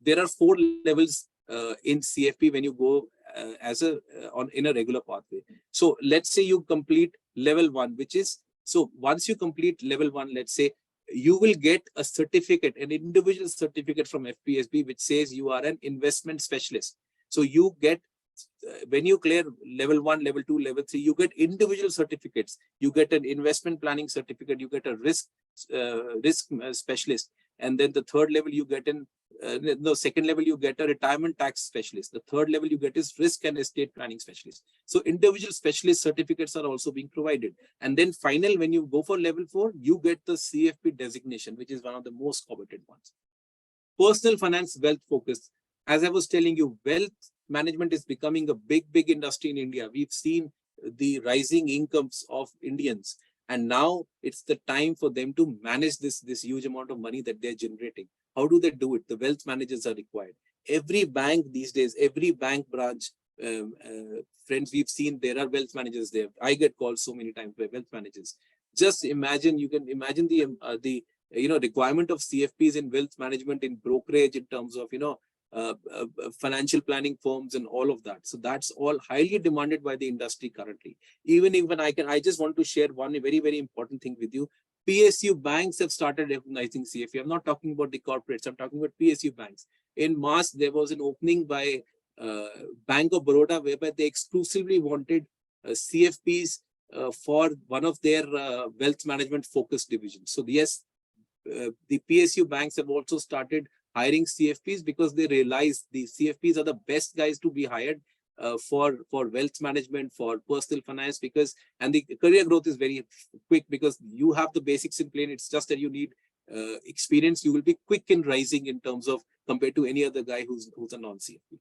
A: There are 4 levels in CFP when you go in a regular pathway. So let's say you complete level 1, which is, so once you complete level 1, let's say, you will get a certificate, an individual certificate from FPSB, which says you are an investment specialist. So you get, when you clear level 1, level 2, level 3, you get individual certificates. You get an investment planning certificate, you get a risk specialist, and then the third level you get second level you get a retirement tax specialist. The third level you get is risk and estate planning specialist. So individual specialist certificates are also being provided. And then final, when you go for level 4, you get the CFP designation, which is one of the most coveted ones. Personal finance, wealth focus. As I was telling you, wealth management is becoming a big industry in India. We've seen the rising incomes of Indians, and now it's the time for them to manage this huge amount of money that they're generating. How do they do it? The wealth managers are required. Every bank these days, every bank branch, friends, we've seen there are wealth managers there. I get called so many times by wealth managers. Just imagine, you can imagine the requirement of CFPs in wealth management, in brokerage, in terms of financial planning firms and all of that. So that's all highly demanded by the industry currently. Even I just want to share one very important thing with you. PSU banks have started recognizing CFP. I'm not talking about the corporates. I'm talking about PSU banks. In March, there was an opening by Bank of Baroda, whereby they exclusively wanted CFPs for one of their wealth management focused divisions. So yes, the PSU banks have also started hiring CFPs because they realize the CFPs are the best guys to be hired for wealth management, for personal finance, and the career growth is very quick because you have the basics in place. It's just that you need experience. You will be quick in rising in terms of compared to any other guy who's a non-CFP.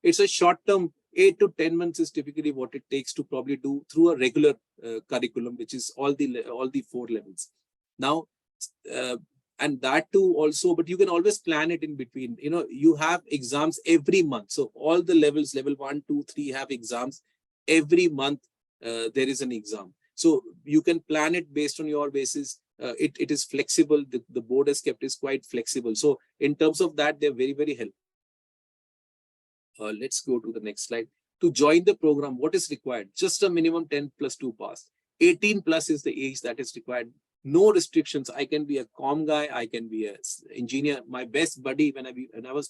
A: It's a short term, 8 to 10 months is typically what it takes to probably do through a regular curriculum, which is all the 4 levels. Now, and that too also, but you can always plan it in between. You have exams every month. So all the levels, level 1, 2, 3 have exams. Every month there is an exam. So you can plan it based on your basis. It is flexible. The board has kept it quite flexible. So in terms of that, they're very helpful. Let's go to the next slide. To join the program, what is required? Just a minimum 10 plus 2 pass. 18 plus is the age that is required. No restrictions. I can be a comm guy. I can be an engineer. My best buddy when I was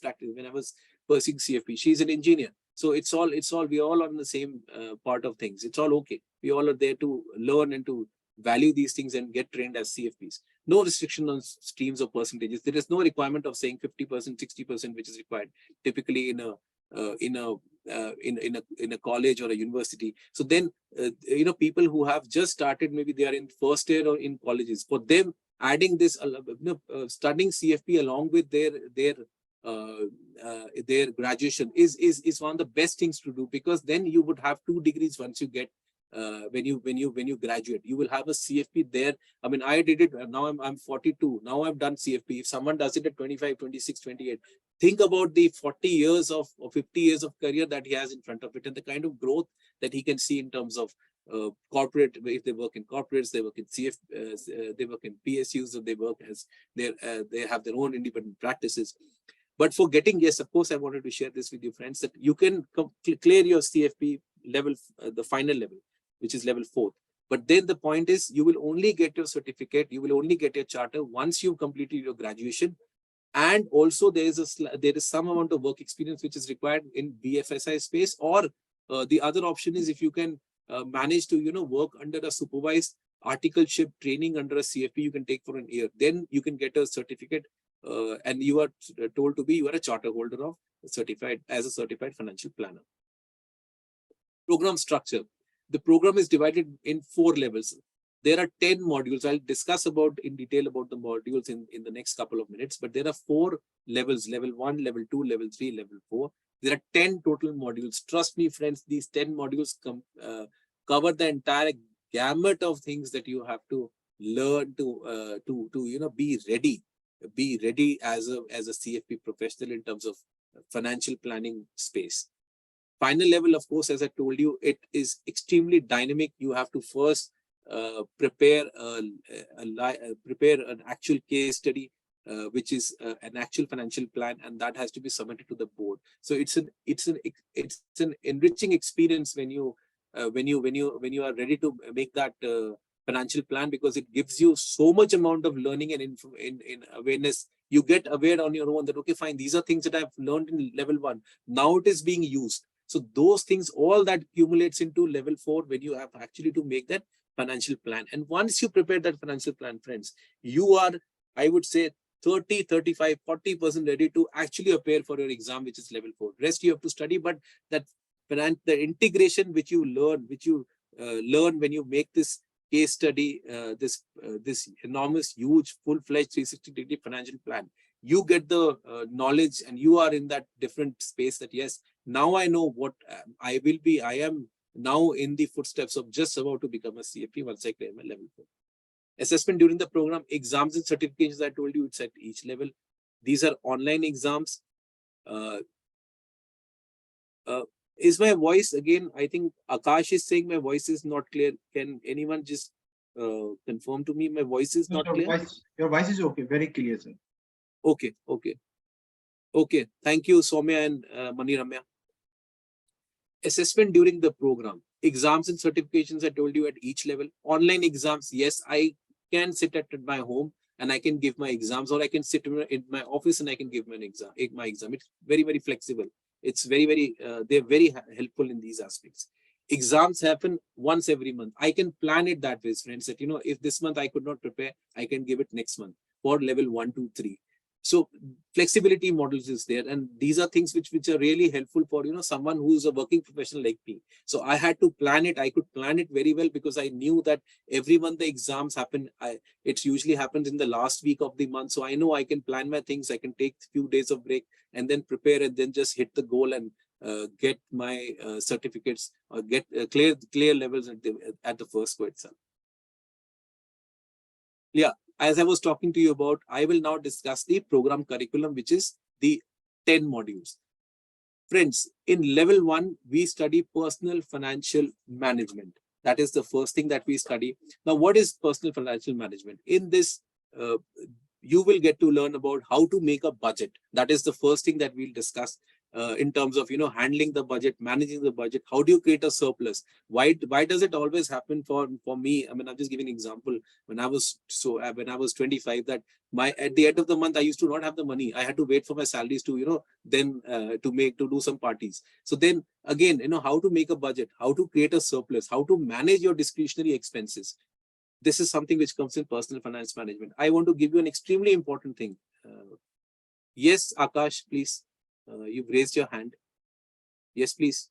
A: pursuing CFP, she's an engineer. So it's all we're all on the same part of things. It's all okay. We all are there to learn and to value these things and get trained as CFPs. No restriction on streams or percentages. There is no requirement of saying 50%, 60%, which is required typically in a college or a university. So then people who have just started, maybe they are in first year or in colleges, for them adding this studying CFP along with their graduation is one of the best things to do, because then you would have 2 degrees once you get when you graduate. You will have a CFP there. I mean, I did it. Now I'm 42. Now I've done CFP. If someone does it at 25, 26, 28, think about the 40 years or 50 years of career that he has in front of it, and the kind of growth that he can see in terms of corporate. If they work in corporates, they work in they work in PSUs, or they work as they have their own independent practices. But for getting, yes, of course, I wanted to share this with you, friends, that you can clear your CFP level, the final level, which is level 4. But then the point is, you will only get your certificate, you will only get your charter once you've completed your graduation. And also there is some amount of work experience which is required in BFSI space, or the other option is if you can manage to work under a supervised articleship training under a CFP, you can take for an year. Then you can get a certificate, and you are told to be you are a charter holder of certified as a certified financial planner. Program structure. The program is divided in 4 levels. There are 10 modules. I'll discuss in detail about the modules in the next couple of minutes, but there are 4 levels: level 1, level 2, level 3, level 4. There are 10 total modules. Trust me, friends, these 10 modules cover the entire gamut of things that you have to learn to be ready as a CFP professional in terms of financial planning space. Final level, of course, as I told you, it is extremely dynamic. You have to first prepare an actual case study, which is an actual financial plan, and that has to be submitted to the board. So it's an enriching experience when you are ready to make that financial plan, because it gives you so much amount of learning and in awareness. You get aware on your own that, okay, fine, these are things that I've learned in level 1. Now it is being used. So those things, all that accumulates into level 4 when you have actually to make that financial plan. And once you prepare that financial plan, friends, you are, I would say, 30, 35, 40% ready to actually appear for your exam, which is level 4. Rest you have to study, but the integration which you learn, when you make this case study, this enormous, huge, full-fledged 360-degree financial plan, you get the knowledge, and you are in that different space that, yes, now I know what I will be. I am now in the footsteps of just about to become a CFP once I clear my level 4. Assessment during the program, exams and certifications, I told you, it's at each level. These are online exams. Is my voice, again, I think Akash is saying my voice is not clear. Can anyone just confirm to me my voice is not clear?
B: Your voice is okay, very clear, sir.
A: Okay. Thank you, Soumya and Mani Ramya. Assessment during the program, exams and certifications, I told you, at each level. Online exams, yes, I can sit at my home and I can give my exams, or I can sit in my office and I can give my exam. It's very, very flexible. It's very, they're very helpful in these aspects. Exams happen once every month. I can plan it that way, friends, that, if this month I could not prepare, I can give it next month for level 1, 2, 3. So flexibility models is there, and these are things which are really helpful for someone who's a working professional like me. So I had to plan it. I could plan it very well because I knew that every month the exams happen. It usually happens in the last week of the month. So I know I can plan my things. I can take a few days of break and then prepare, and then just hit the goal and get my certificates, or get clear levels at the first go itself. Yeah. As I was talking to you about, I will now discuss the program curriculum, which is the 10 modules. Friends, in level 1, we study personal financial management. That is the first thing that we study. Now, what is personal financial management? In this, you will get to learn about how to make a budget. That is the first thing that we'll discuss in terms of handling the budget, managing the budget. How do you create a surplus? Why does it always happen for me? I mean, I'm just giving an example. When I was 25, that at the end of the month I used to not have the money. I had to wait for my salaries to then to do some parties. So then again, how to make a budget, how to create a surplus, how to manage your discretionary expenses. This is something which comes in personal finance management. I want to give you an extremely important thing. Yes, Akash, please. You've raised your hand. Yes, please.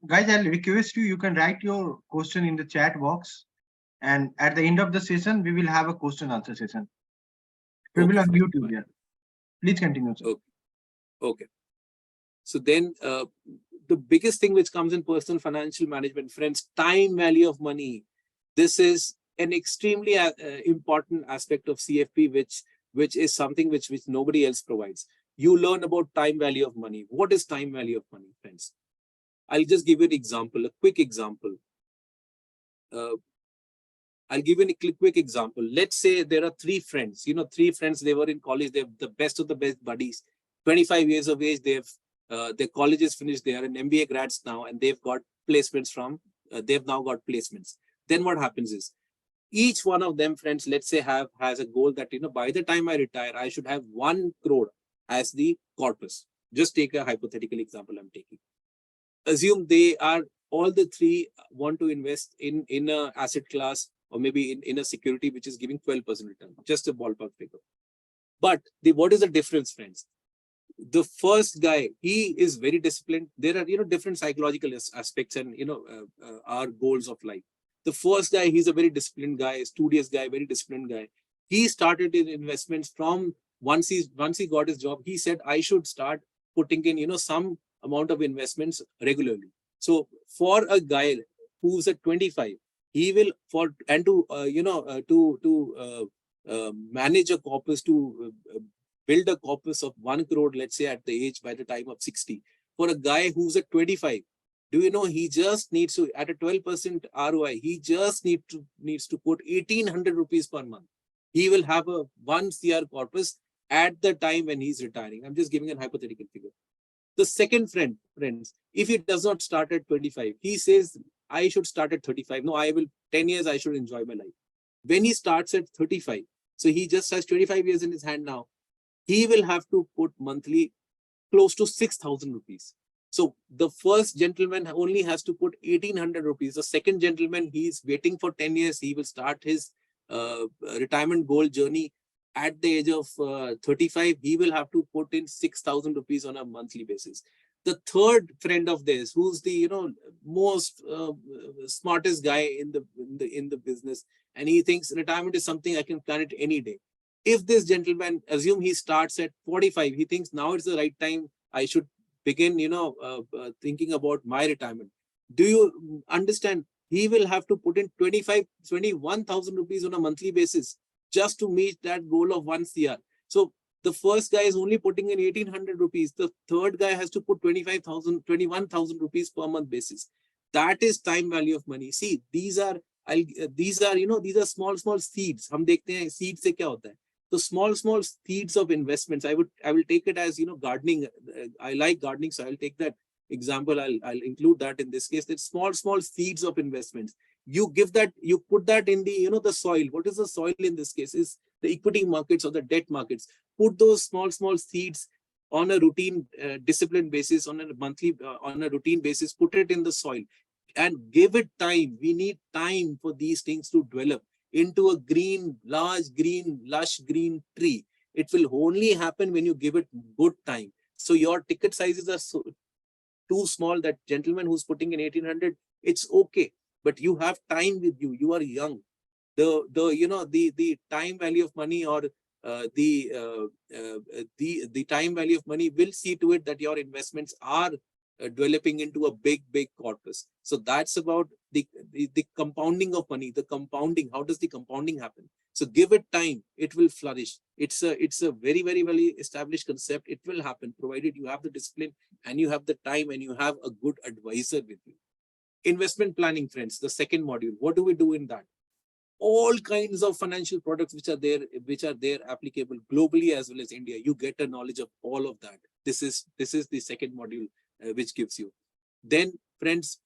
B: Guys, I'll request you can write your question in the chat box, and at the end of the session, we will have a question answer session. We will unmute you here. Please continue, sir.
A: Okay. So then the biggest thing which comes in personal financial management, friends, time value of money. This is an extremely important aspect of CFP, which is something which nobody else provides. You learn about time value of money. What is time value of money, friends? I'll just give you an example, a quick example. I'll give you a quick example. Let's say there are 3 friends. 3 friends, they were in college. They're the best of the best buddies. 25 years of age, they've their college is finished, they are an MBA grads now, and they've got placements from, they've now got placements. Then what happens is, each one of them, friends, let's say has a goal that, by the time I retire, I should have 1 crore as the corpus. Just take a hypothetical example I'm taking. Assume they are, all the three want to invest in a asset class, or maybe in a security which is giving 12% return, just a ballpark figure. But what is the difference, friends? The first guy, he is very disciplined. There are, different psychological aspects and, our goals of life. The first guy, he's a very disciplined guy, studious guy, very disciplined guy. He started in investments from once he got his job. He said, I should start putting in, some amount of investments regularly. So for a guy who's at 25, he will manage a corpus, to build a corpus of 1 crore, let's say at the age by the time of 60. For a guy who's at 25, do you know, he just needs to, at a 12% ROI, he just needs to put 1,800 rupees per month. He will have a 1 CR corpus at the time when he's retiring. I'm just giving a hypothetical figure. The second friends, if he does not start at 25, he says, I should start at 35. No, 10 years, I should enjoy my life. When he starts at 35, so he just has 25 years in his hand now, he will have to put monthly close to 6,000 rupees. So the first gentleman only has to put 1,800 rupees. The second gentleman, he's waiting for 10 years. He will start his retirement goal journey at the age of 35. He will have to put in 6,000 rupees on a monthly basis. The third friend of theirs, who's the most smartest guy in the business, and he thinks retirement is something I can plan it any day. If this gentleman, assume he starts at 45, he thinks now it's the right time, I should begin, thinking about my retirement. Do you understand? He will have to put in 21,000 rupees on a monthly basis just to meet that goal of 1 CR. So the first guy is only putting in 1,800 rupees. The third guy has to put 25,000, 21,000 rupees per month basis. That is time value of money. See, these are small seeds. हम देखते हैं seeds से क्या होता है. So small seeds of investments. I will take it as, gardening. I like gardening, so I'll take that example. I'll include that in this case. That small seeds of investments. You put that in the the soil. What is the soil in this case? Is the equity markets or the debt markets. Put those small seeds on a routine, disciplined basis, on a monthly, on a routine basis. Put it in the soil and give it time. We need time for these things to develop into a large green, lush green tree. It will only happen when you give it good time. So your ticket sizes are too small. That gentleman who's putting in 1,800, it's okay, but you have time with you. You are young. The time value of money, or the time value of money will see to it that your investments are developing into a big corpus. So that's about the compounding of money. The compounding, how does the compounding happen? So give it time, it will flourish. It's a very well established concept. It will happen provided you have the discipline and you have the time and you have a good advisor with you. Investment planning, friends, the second module. What do we do in that? All kinds of financial products which are there applicable globally as well as India. You get a knowledge of all of that. This is the second module which gives you. Then, friends,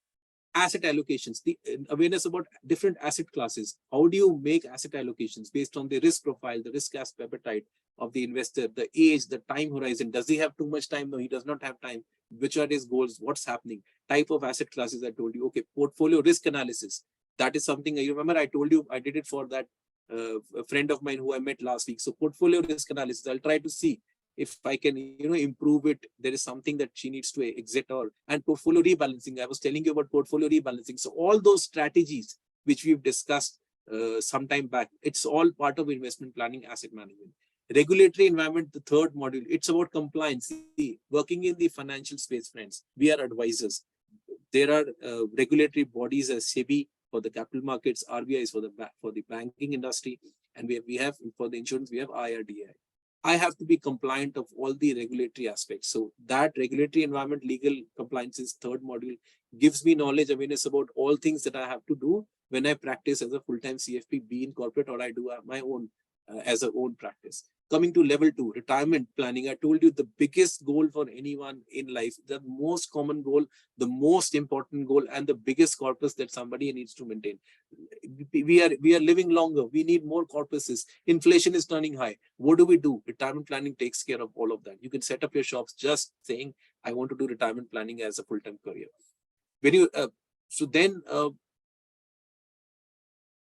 A: asset allocations, the awareness about different asset classes. How do you make asset allocations based on the risk profile, the risk appetite of the investor, the age, the time horizon? Does he have too much time? No, he does not have time. Which are his goals? What's happening? Type of asset classes I told you. Okay, portfolio risk analysis. That is something you remember I told you I did it for that a friend of mine who I met last week. So portfolio risk analysis, I'll try to see if I can improve it. There is something that she needs to exit, and portfolio rebalancing. I was telling you about portfolio rebalancing. So all those strategies which we've discussed some time back, it's all part of investment planning, asset management. Regulatory environment, the third module, it's about compliance. See, working in the financial space, friends, we are advisors. There are regulatory bodies as SEBI for the capital markets, RBI is for the banking industry, and we have for the insurance, we have IRDAI. I have to be compliant of all the regulatory aspects. So that regulatory environment, legal compliances, third module, gives me knowledge, awareness about all things that I have to do when I practice as a full-time CFP, be in corporate or I do my own as a own practice. Coming to level 2, retirement planning. I told you the biggest goal for anyone in life, the most common goal, the most important goal, and the biggest corpus that somebody needs to maintain. We are living longer. We need more corpuses. Inflation is turning high. What do? Retirement planning takes care of all of that. You can set up your shops just saying, I want to do retirement planning as a full-time career. When you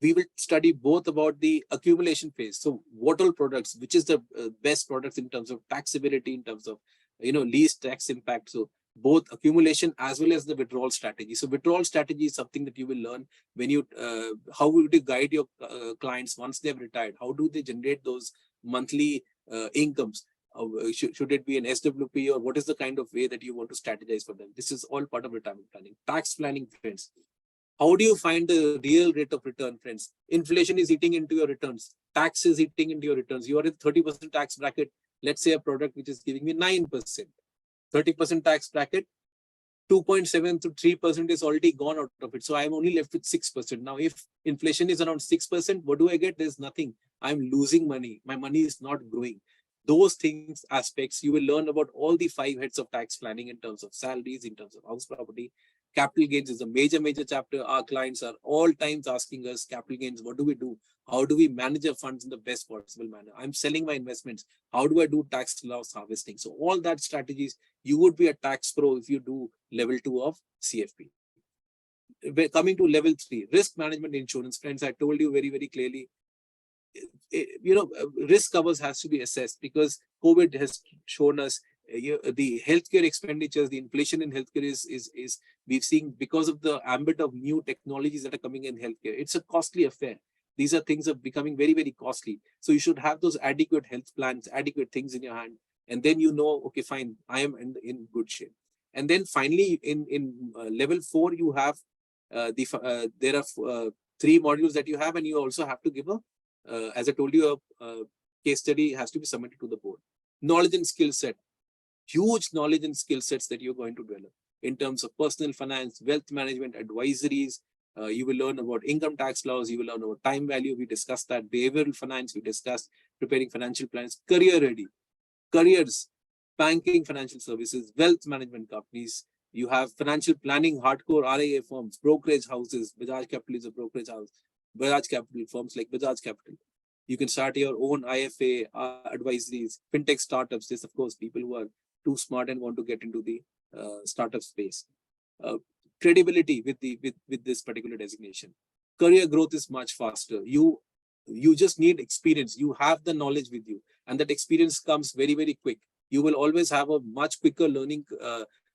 A: we will study both about the accumulation phase. So what all products, which is the best products in terms of taxability, in terms of, least tax impact. So both accumulation as well as the withdrawal strategy. So withdrawal strategy is something that you will learn when you, how would you guide your clients once they've retired? How do they generate those monthly incomes? Should it be an SWP, or what is the kind of way that you want to strategize for them? This is all part of retirement planning. Tax planning, friends. How do you find the real rate of return, friends? Inflation is eating into your returns. Tax is eating into your returns. You are in 30% tax bracket. Let's say a product which is giving me 9%. 30% tax bracket, 2.7 to 3% is already gone out of it. So I'm only left with 6%. Now, if inflation is around 6%, what do I get? There's nothing. I'm losing money. My money is not growing. Those things, aspects, you will learn about all the 5 heads of tax planning in terms of salaries, in terms of house property. Capital gains is a major chapter. Our clients are all times asking us, capital gains, what do we do? How do we manage our funds in the best possible manner? I'm selling my investments. How do I do tax loss harvesting? So all that strategies, you would be a tax pro if you do level 2 of CFP. Coming to level 3, risk management insurance. Friends, I told you very clearly, risk covers has to be assessed, because COVID has shown us the healthcare expenditures, the inflation in healthcare is we've seen because of the ambit of new technologies that are coming in healthcare. It's a costly affair. These are things are becoming very costly. So you should have those adequate health plans, adequate things in your hand, and then okay, fine, I am in good shape. And then finally, in level 4, you have there are 3 modules that you have, and you also have to give a as I told you, a case study has to be submitted to the board. Knowledge and skill set, huge knowledge and skill sets that you're going to develop in terms of personal finance, wealth management, advisories. You will learn about income tax laws. You will learn about time value. We discussed that. Behavioral finance. We discussed preparing financial plans. Career ready, careers, banking, financial services, wealth management companies. You have financial planning, hardcore RIA firms, brokerage houses. Bajaj Capital is a brokerage house. Bajaj Capital, firms like Bajaj Capital. You can start your own IFA advisories, fintech startups. There's, of course, people who are too smart and want to get into the startup space. Credibility with this particular designation. Career growth is much faster. You just need experience. You have the knowledge with you, and that experience comes very quick. You will always have a much quicker learning.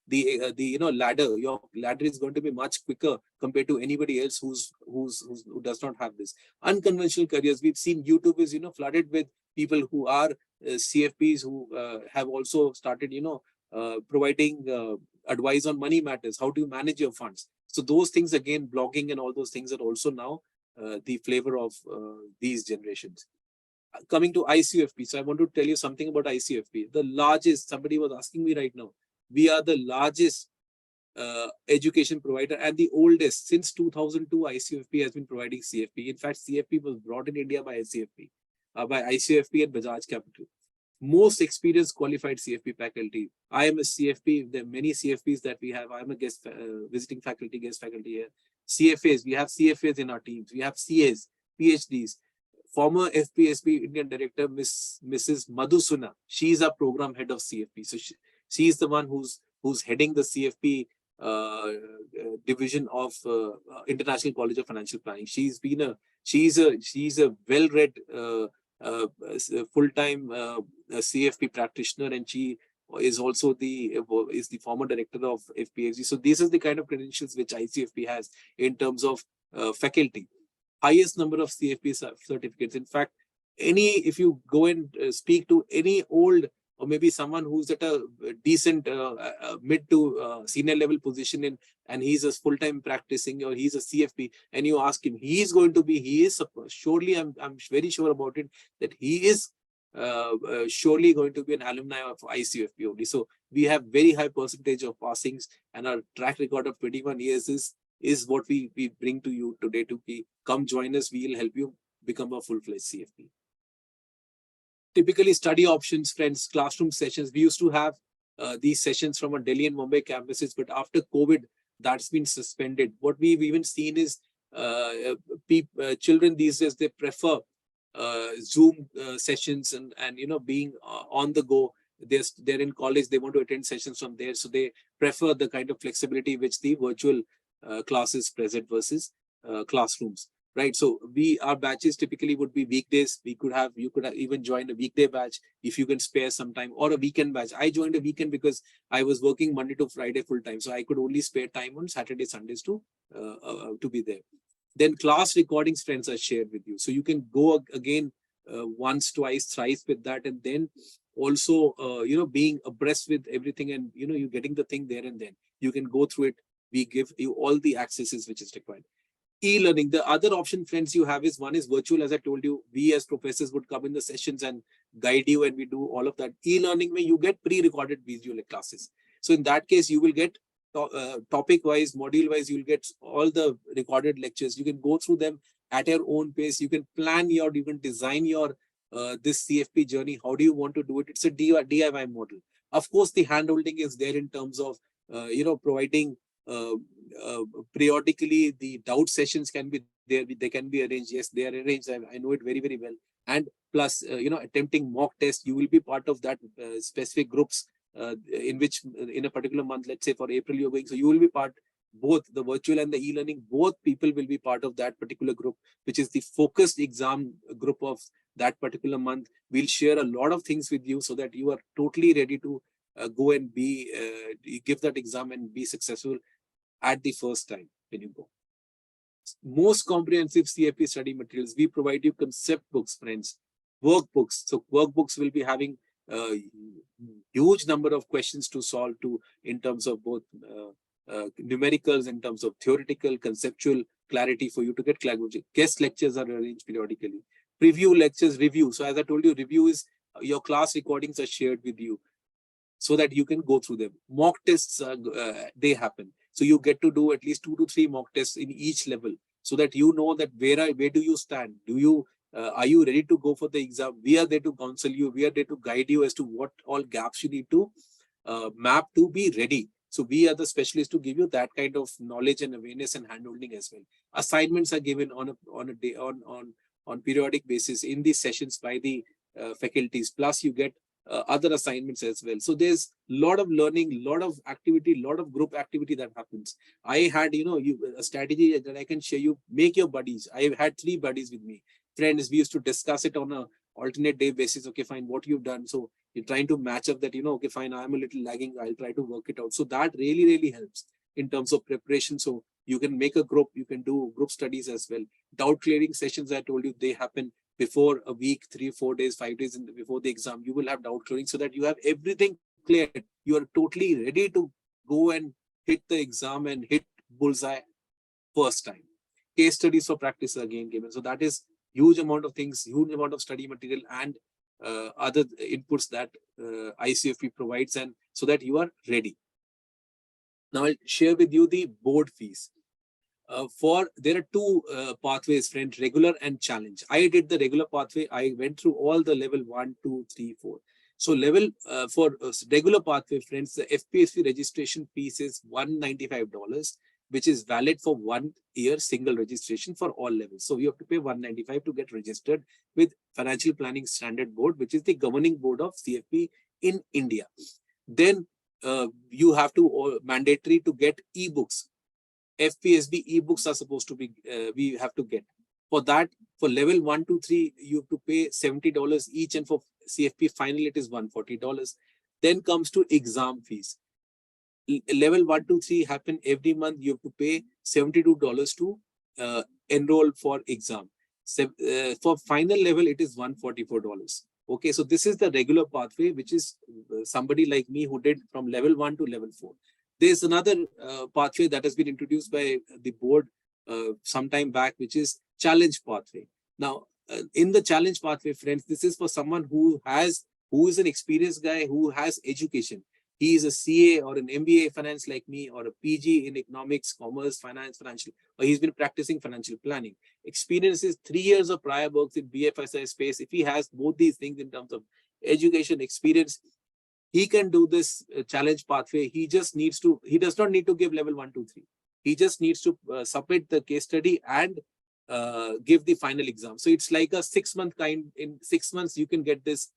A: Ladder. Your ladder is going to be much quicker compared to anybody else who does not have this. Unconventional careers. We've seen YouTube is flooded with people who are CFPs who have also started providing advice on money matters. How do you manage your funds? So those things, again, blogging and all those things are also now the flavor of these generations. Coming to ICFP. So I want to tell you something about ICFP. The largest, somebody was asking me right now, we are the largest education provider and the oldest. Since 2002, ICFP has been providing CFP. In fact, CFP was brought in India by ICFP and Bajaj Capital. Most experienced qualified CFP faculty. I am a CFP. There are many CFPs that we have. I'm a guest visiting faculty, guest faculty here. CFAs. We have CFAs in our teams. We have CAs, PhDs. Former FPSP Indian Director, Mrs. Madhusuna. She is our program head of CFP. So she is the one who's heading the CFP division of International College of Financial Planning. She's a well-read full-time CFP practitioner, and she is also the former director of FPFG. So these are the kind of credentials which ICFP has in terms of faculty. Highest number of CFP certificates. In fact, if you go and speak to any old or maybe someone who's at a decent mid to senior level position and he's a full-time practicing, or he's a CFP, and you ask him, surely, I'm very sure about it, that he is surely going to be an alumni of ICFP only. So we have very high percentage of passings, and our track record of 21 years is what we bring to you today to come join us. We'll help you become a full-fledged CFP. Typically study options, friends, classroom sessions. We used to have these sessions from our Delhi and Mumbai campuses, but after COVID, that's been suspended. What we've even seen is children these days, they prefer Zoom sessions and being on the go. They're in college, they want to attend sessions from there, so they prefer the kind of flexibility which the virtual classes present versus classrooms. Right. So our batches typically would be weekdays. You could have even joined a weekday batch if you can spare some time, or a weekend batch. I joined a weekend because I was working Monday to Friday full time. So I could only spare time on Saturday, Sundays to be there. Then class recordings, friends, are shared with you. So you can go again once, twice, thrice with that. And then also, being abreast with everything, and, you're getting the thing there and then. You can go through it. We give you all the accesses which is required. E-learning, the other option, friends, you have is one is virtual. As I told you, we as professors would come in the sessions and guide you, and we do all of that. E-learning, where you get pre-recorded visual classes. So in that case, you will get topic wise, module wise, you'll get all the recorded lectures. You can go through them at your own pace. You can plan you can design your this CFP journey. How do you want to do it? It's a DIY model. Of course, the handholding is there in terms of providing periodically. The doubt sessions can be there. They can be arranged. Yes, they are arranged. I know it very, very well. And plus, attempting mock tests. You will be part of that specific groups in which in a particular month, let's say for April, you're going. So you will be part, both the virtual and the e-learning, both people will be part of that particular group, which is the focused exam group of that particular month. We'll share a lot of things with you so that you are totally ready to go and give that exam and be successful at the first time when you go. Most comprehensive CFP study materials. We provide you concept books, friends, workbooks. So workbooks will be having a huge number of questions to solve in terms of both numericals, in terms of theoretical, conceptual clarity for you to get clarity. Guest lectures are arranged periodically. Preview lectures, review. So as I told you, review is your class recordings are shared with you so that you can go through them. Mock tests, they happen. So you get to do at least 2 to 3 mock tests in each level so that you know that where do you stand? Are you ready to go for the exam? We are there to counsel you. We are there to guide you as to what all gaps you need to map to be ready. So we are the specialists to give you that kind of knowledge and awareness and handholding as well. Assignments are given on periodic basis in these sessions by the faculties. Plus you get other assignments as well. So there's a lot of learning, lot of activity, lot of group activity that happens. I had, a strategy that I can share you. Make your buddies. I had 3 buddies with me. Friends, we used to discuss it on a alternate day basis. Okay, fine, what you've done. So you're trying to match up that, okay, fine, I'm a little lagging. I'll try to work it out. So that really, really helps in terms of preparation. So you can make a group, you can do group studies as well. Doubt clearing sessions, I told you, they happen before a week, 3, 4 days, 5 days before the exam. You will have doubt clearing so that you have everything cleared. You are totally ready to go and hit the exam and hit bullseye first time. Case studies for practice are again given. So that is huge amount of things, huge amount of study material and other inputs that ICFP provides, and so that you are ready. Now I'll share with you the board fees. There are 2 pathways, friend, regular and challenge. I did the regular pathway. I went through all the level 1, 2, 3, 4. So level for regular pathway, friends, the FPSP registration fees is $195, which is valid for 1 year single registration for all levels. So you have to pay $195 to get registered with Financial Planning Standard Board, which is the governing board of CFP in India. Then you have to mandatory to get ebooks. FPSB ebooks are supposed to be, we have to get. For that, for level 1, 2, 3, you have to pay $70 each, and for CFP final, it is $140. Then comes to exam fees. Level 1, 2, 3 happen every month. You have to pay $72 to enroll for exam. For final level, it is $144. Okay, so this is the regular pathway, which is somebody like me who did from level 1 to level 4. There's another pathway that has been introduced by the board some time back, which is challenge pathway. Now, in the challenge pathway, friends, this is for someone who is an experienced guy who has education. he is a CA or an MBA finance like me, or a PG in economics, commerce, finance, financial, or he's been practicing financial planning. Experience is 3 years of prior works in BFSI space. If he has both these things in terms of education experience, he can do this challenge pathway. He just needs to, he does not need to give level 1, 2, 3. He just needs to submit the case study and give the final exam. So it's like a 6-month kind. In 6 months, you can get this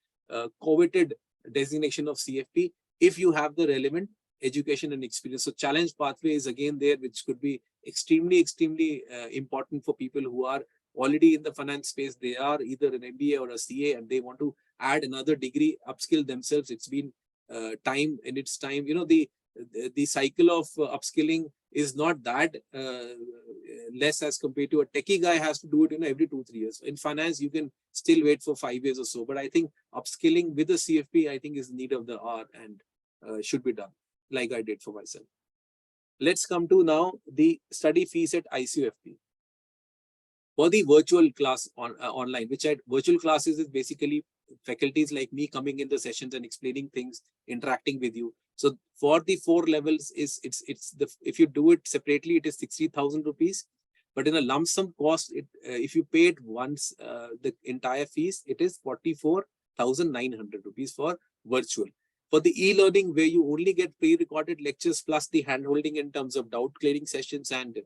A: coveted designation of CFP if you have the relevant education and experience. So challenge pathway is again there, which could be extremely important for people who are already in the finance space. They are either an MBA or a CA and they want to add another degree, upskill themselves. It's been time, and it's time, you know, the cycle of upskilling is not that less as compared to a techie guy has to do it, you know, every 2-3 years. In finance, you can still wait for 5 years or so. But I think upskilling with a CFP, I think, is need of the hour and should be done, like I did for myself. Let's come to now the study fees at ICFP. For the virtual class online, which at virtual classes is basically faculties like me coming in the sessions and explaining things, interacting with you. So for the 4 levels, it's the, if you do it separately, it is 60,000 rupees. But in a lump sum cost, if you paid once the entire fees, it is 44,900 rupees for virtual. For the e-learning, where you only get pre-recorded lectures plus the hand-holding in terms of doubt clearing sessions and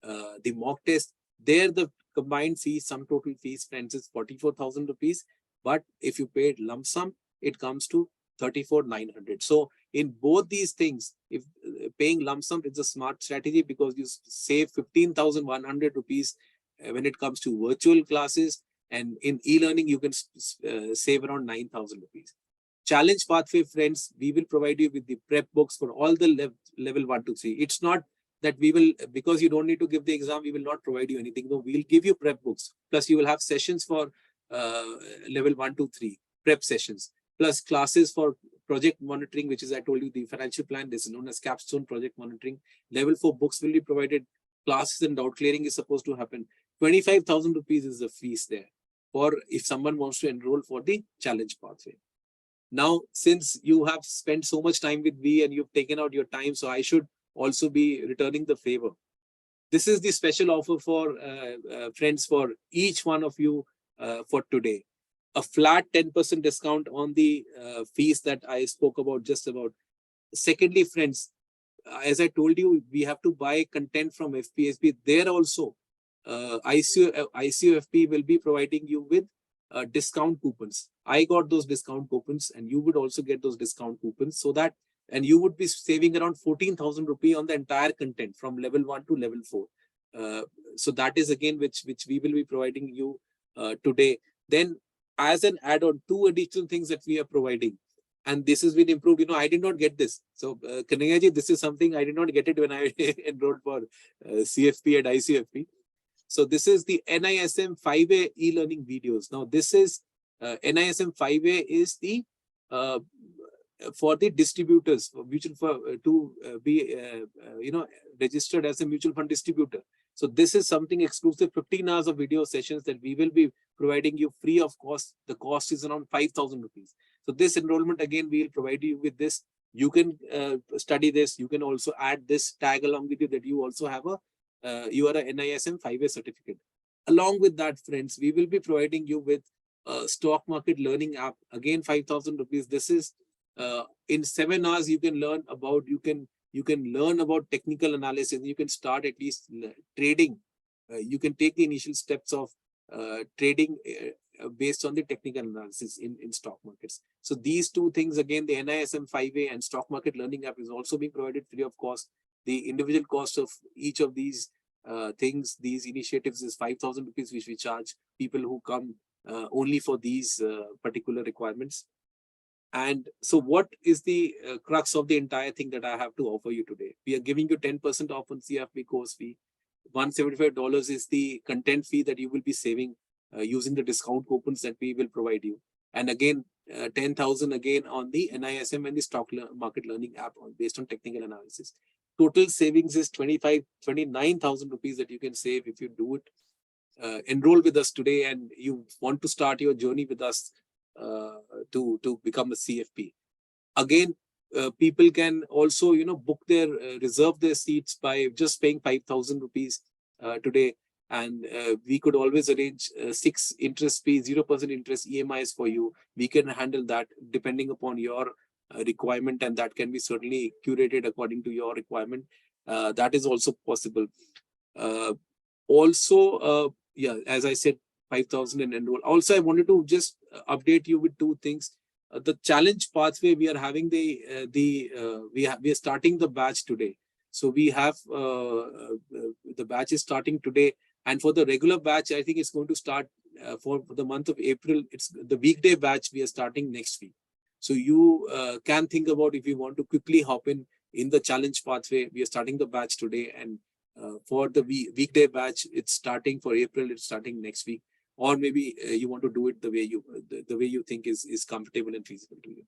A: the mock test, there the combined fees, sum total fees, friends, is 44,000 rupees. But if you paid lump sum, it comes to 34,900. So in both these things, if paying lump sum is a smart strategy, because you save 15,100 rupees when it comes to virtual classes, and in e-learning you can save around 9,000 rupees. Challenge pathway, friends, we will provide you with the prep books for all the level 1 to 3. It's not that we will, because you don't need to give the exam, we will not provide you anything. No, we'll give you prep books. Plus you will have sessions for level 1 to 3, prep sessions, plus classes for project monitoring, which is, I told you, the financial plan. This is known as capstone project monitoring. Level 4 books will be provided. Classes and doubt clearing is supposed to happen. 25,000 rupees is the fees there for if someone wants to enroll for the challenge pathway. Now, since you have spent so much time with me and you've taken out your time, so I should also be returning the favor. This is the special offer for friends, for each one of you for today. A flat 10% discount on the fees that I spoke about just about. Secondly, friends, as I told you, we have to buy content from FPSB. There also, ICFP will be providing you with discount coupons. I got those discount coupons, and you would also get those discount coupons, so that, and you would be saving around 14,000 rupees on the entire content from level 1 to level 4. So that is again which we will be providing you today. Then, as an add-on, 2 additional things that we are providing, and this has been improved. You know, I did not get this. So, Kanhaiya, this is something I did not get it when I enrolled for CFP at ICFP. So this is the NISM 5A e-learning videos. Now this is NISM 5A is the for the distributors, for mutual to be registered as a mutual fund distributor. So this is something exclusive, 15 hours of video sessions that we will be providing you free of cost. The cost is around 5,000 rupees. So this enrollment, again, we will provide you with this. You can study this. You can also add this tag along with you that you also have a you are a NISM 5A certificate. Along with that, friends, we will be providing you with a stock market learning app. Again, 5,000 rupees. This is in 7 hours you can learn about, you can learn about technical analysis. You can start at least trading. You can take the initial steps of trading based on the technical analysis in stock markets. So these 2 things, again, the NISM 5A and stock market learning app is also being provided free of cost. The individual cost of each of these things, these initiatives, is 5,000 rupees, which we charge people who come only for these particular requirements. And so what is the crux of the entire thing that I have to offer you today? We are giving you 10% off on CFP course fee. $175 is the content fee that you will be saving using the discount coupons that we will provide you. And again, 10,000 again on the NISM and the stock market learning app based on technical analysis. Total savings is 29,000 rupees that you can save if you do it. Enroll with us today and you want to start your journey with us to become a CFP. Again, people can also, book their, reserve their seats by just paying 5,000 rupees today. And we could always arrange 6 interest-free, 0% interest EMIs for you. We can handle that depending upon your requirement, and that can be certainly curated according to your requirement. That is also possible. Yeah, as I said, 5,000 and enroll. Also, I wanted to just update you with 2 things. The challenge pathway, we are having we are starting the batch today. So we have the batch is starting today, and for the regular batch, I think it's going to start for the month of April. It's the weekday batch we are starting next week. So you can think about if you want to quickly hop in the challenge pathway. We are starting the batch today, and for the weekday batch, it's starting for April. It's starting next week, or maybe you want to do it the way you think is comfortable and feasible to you.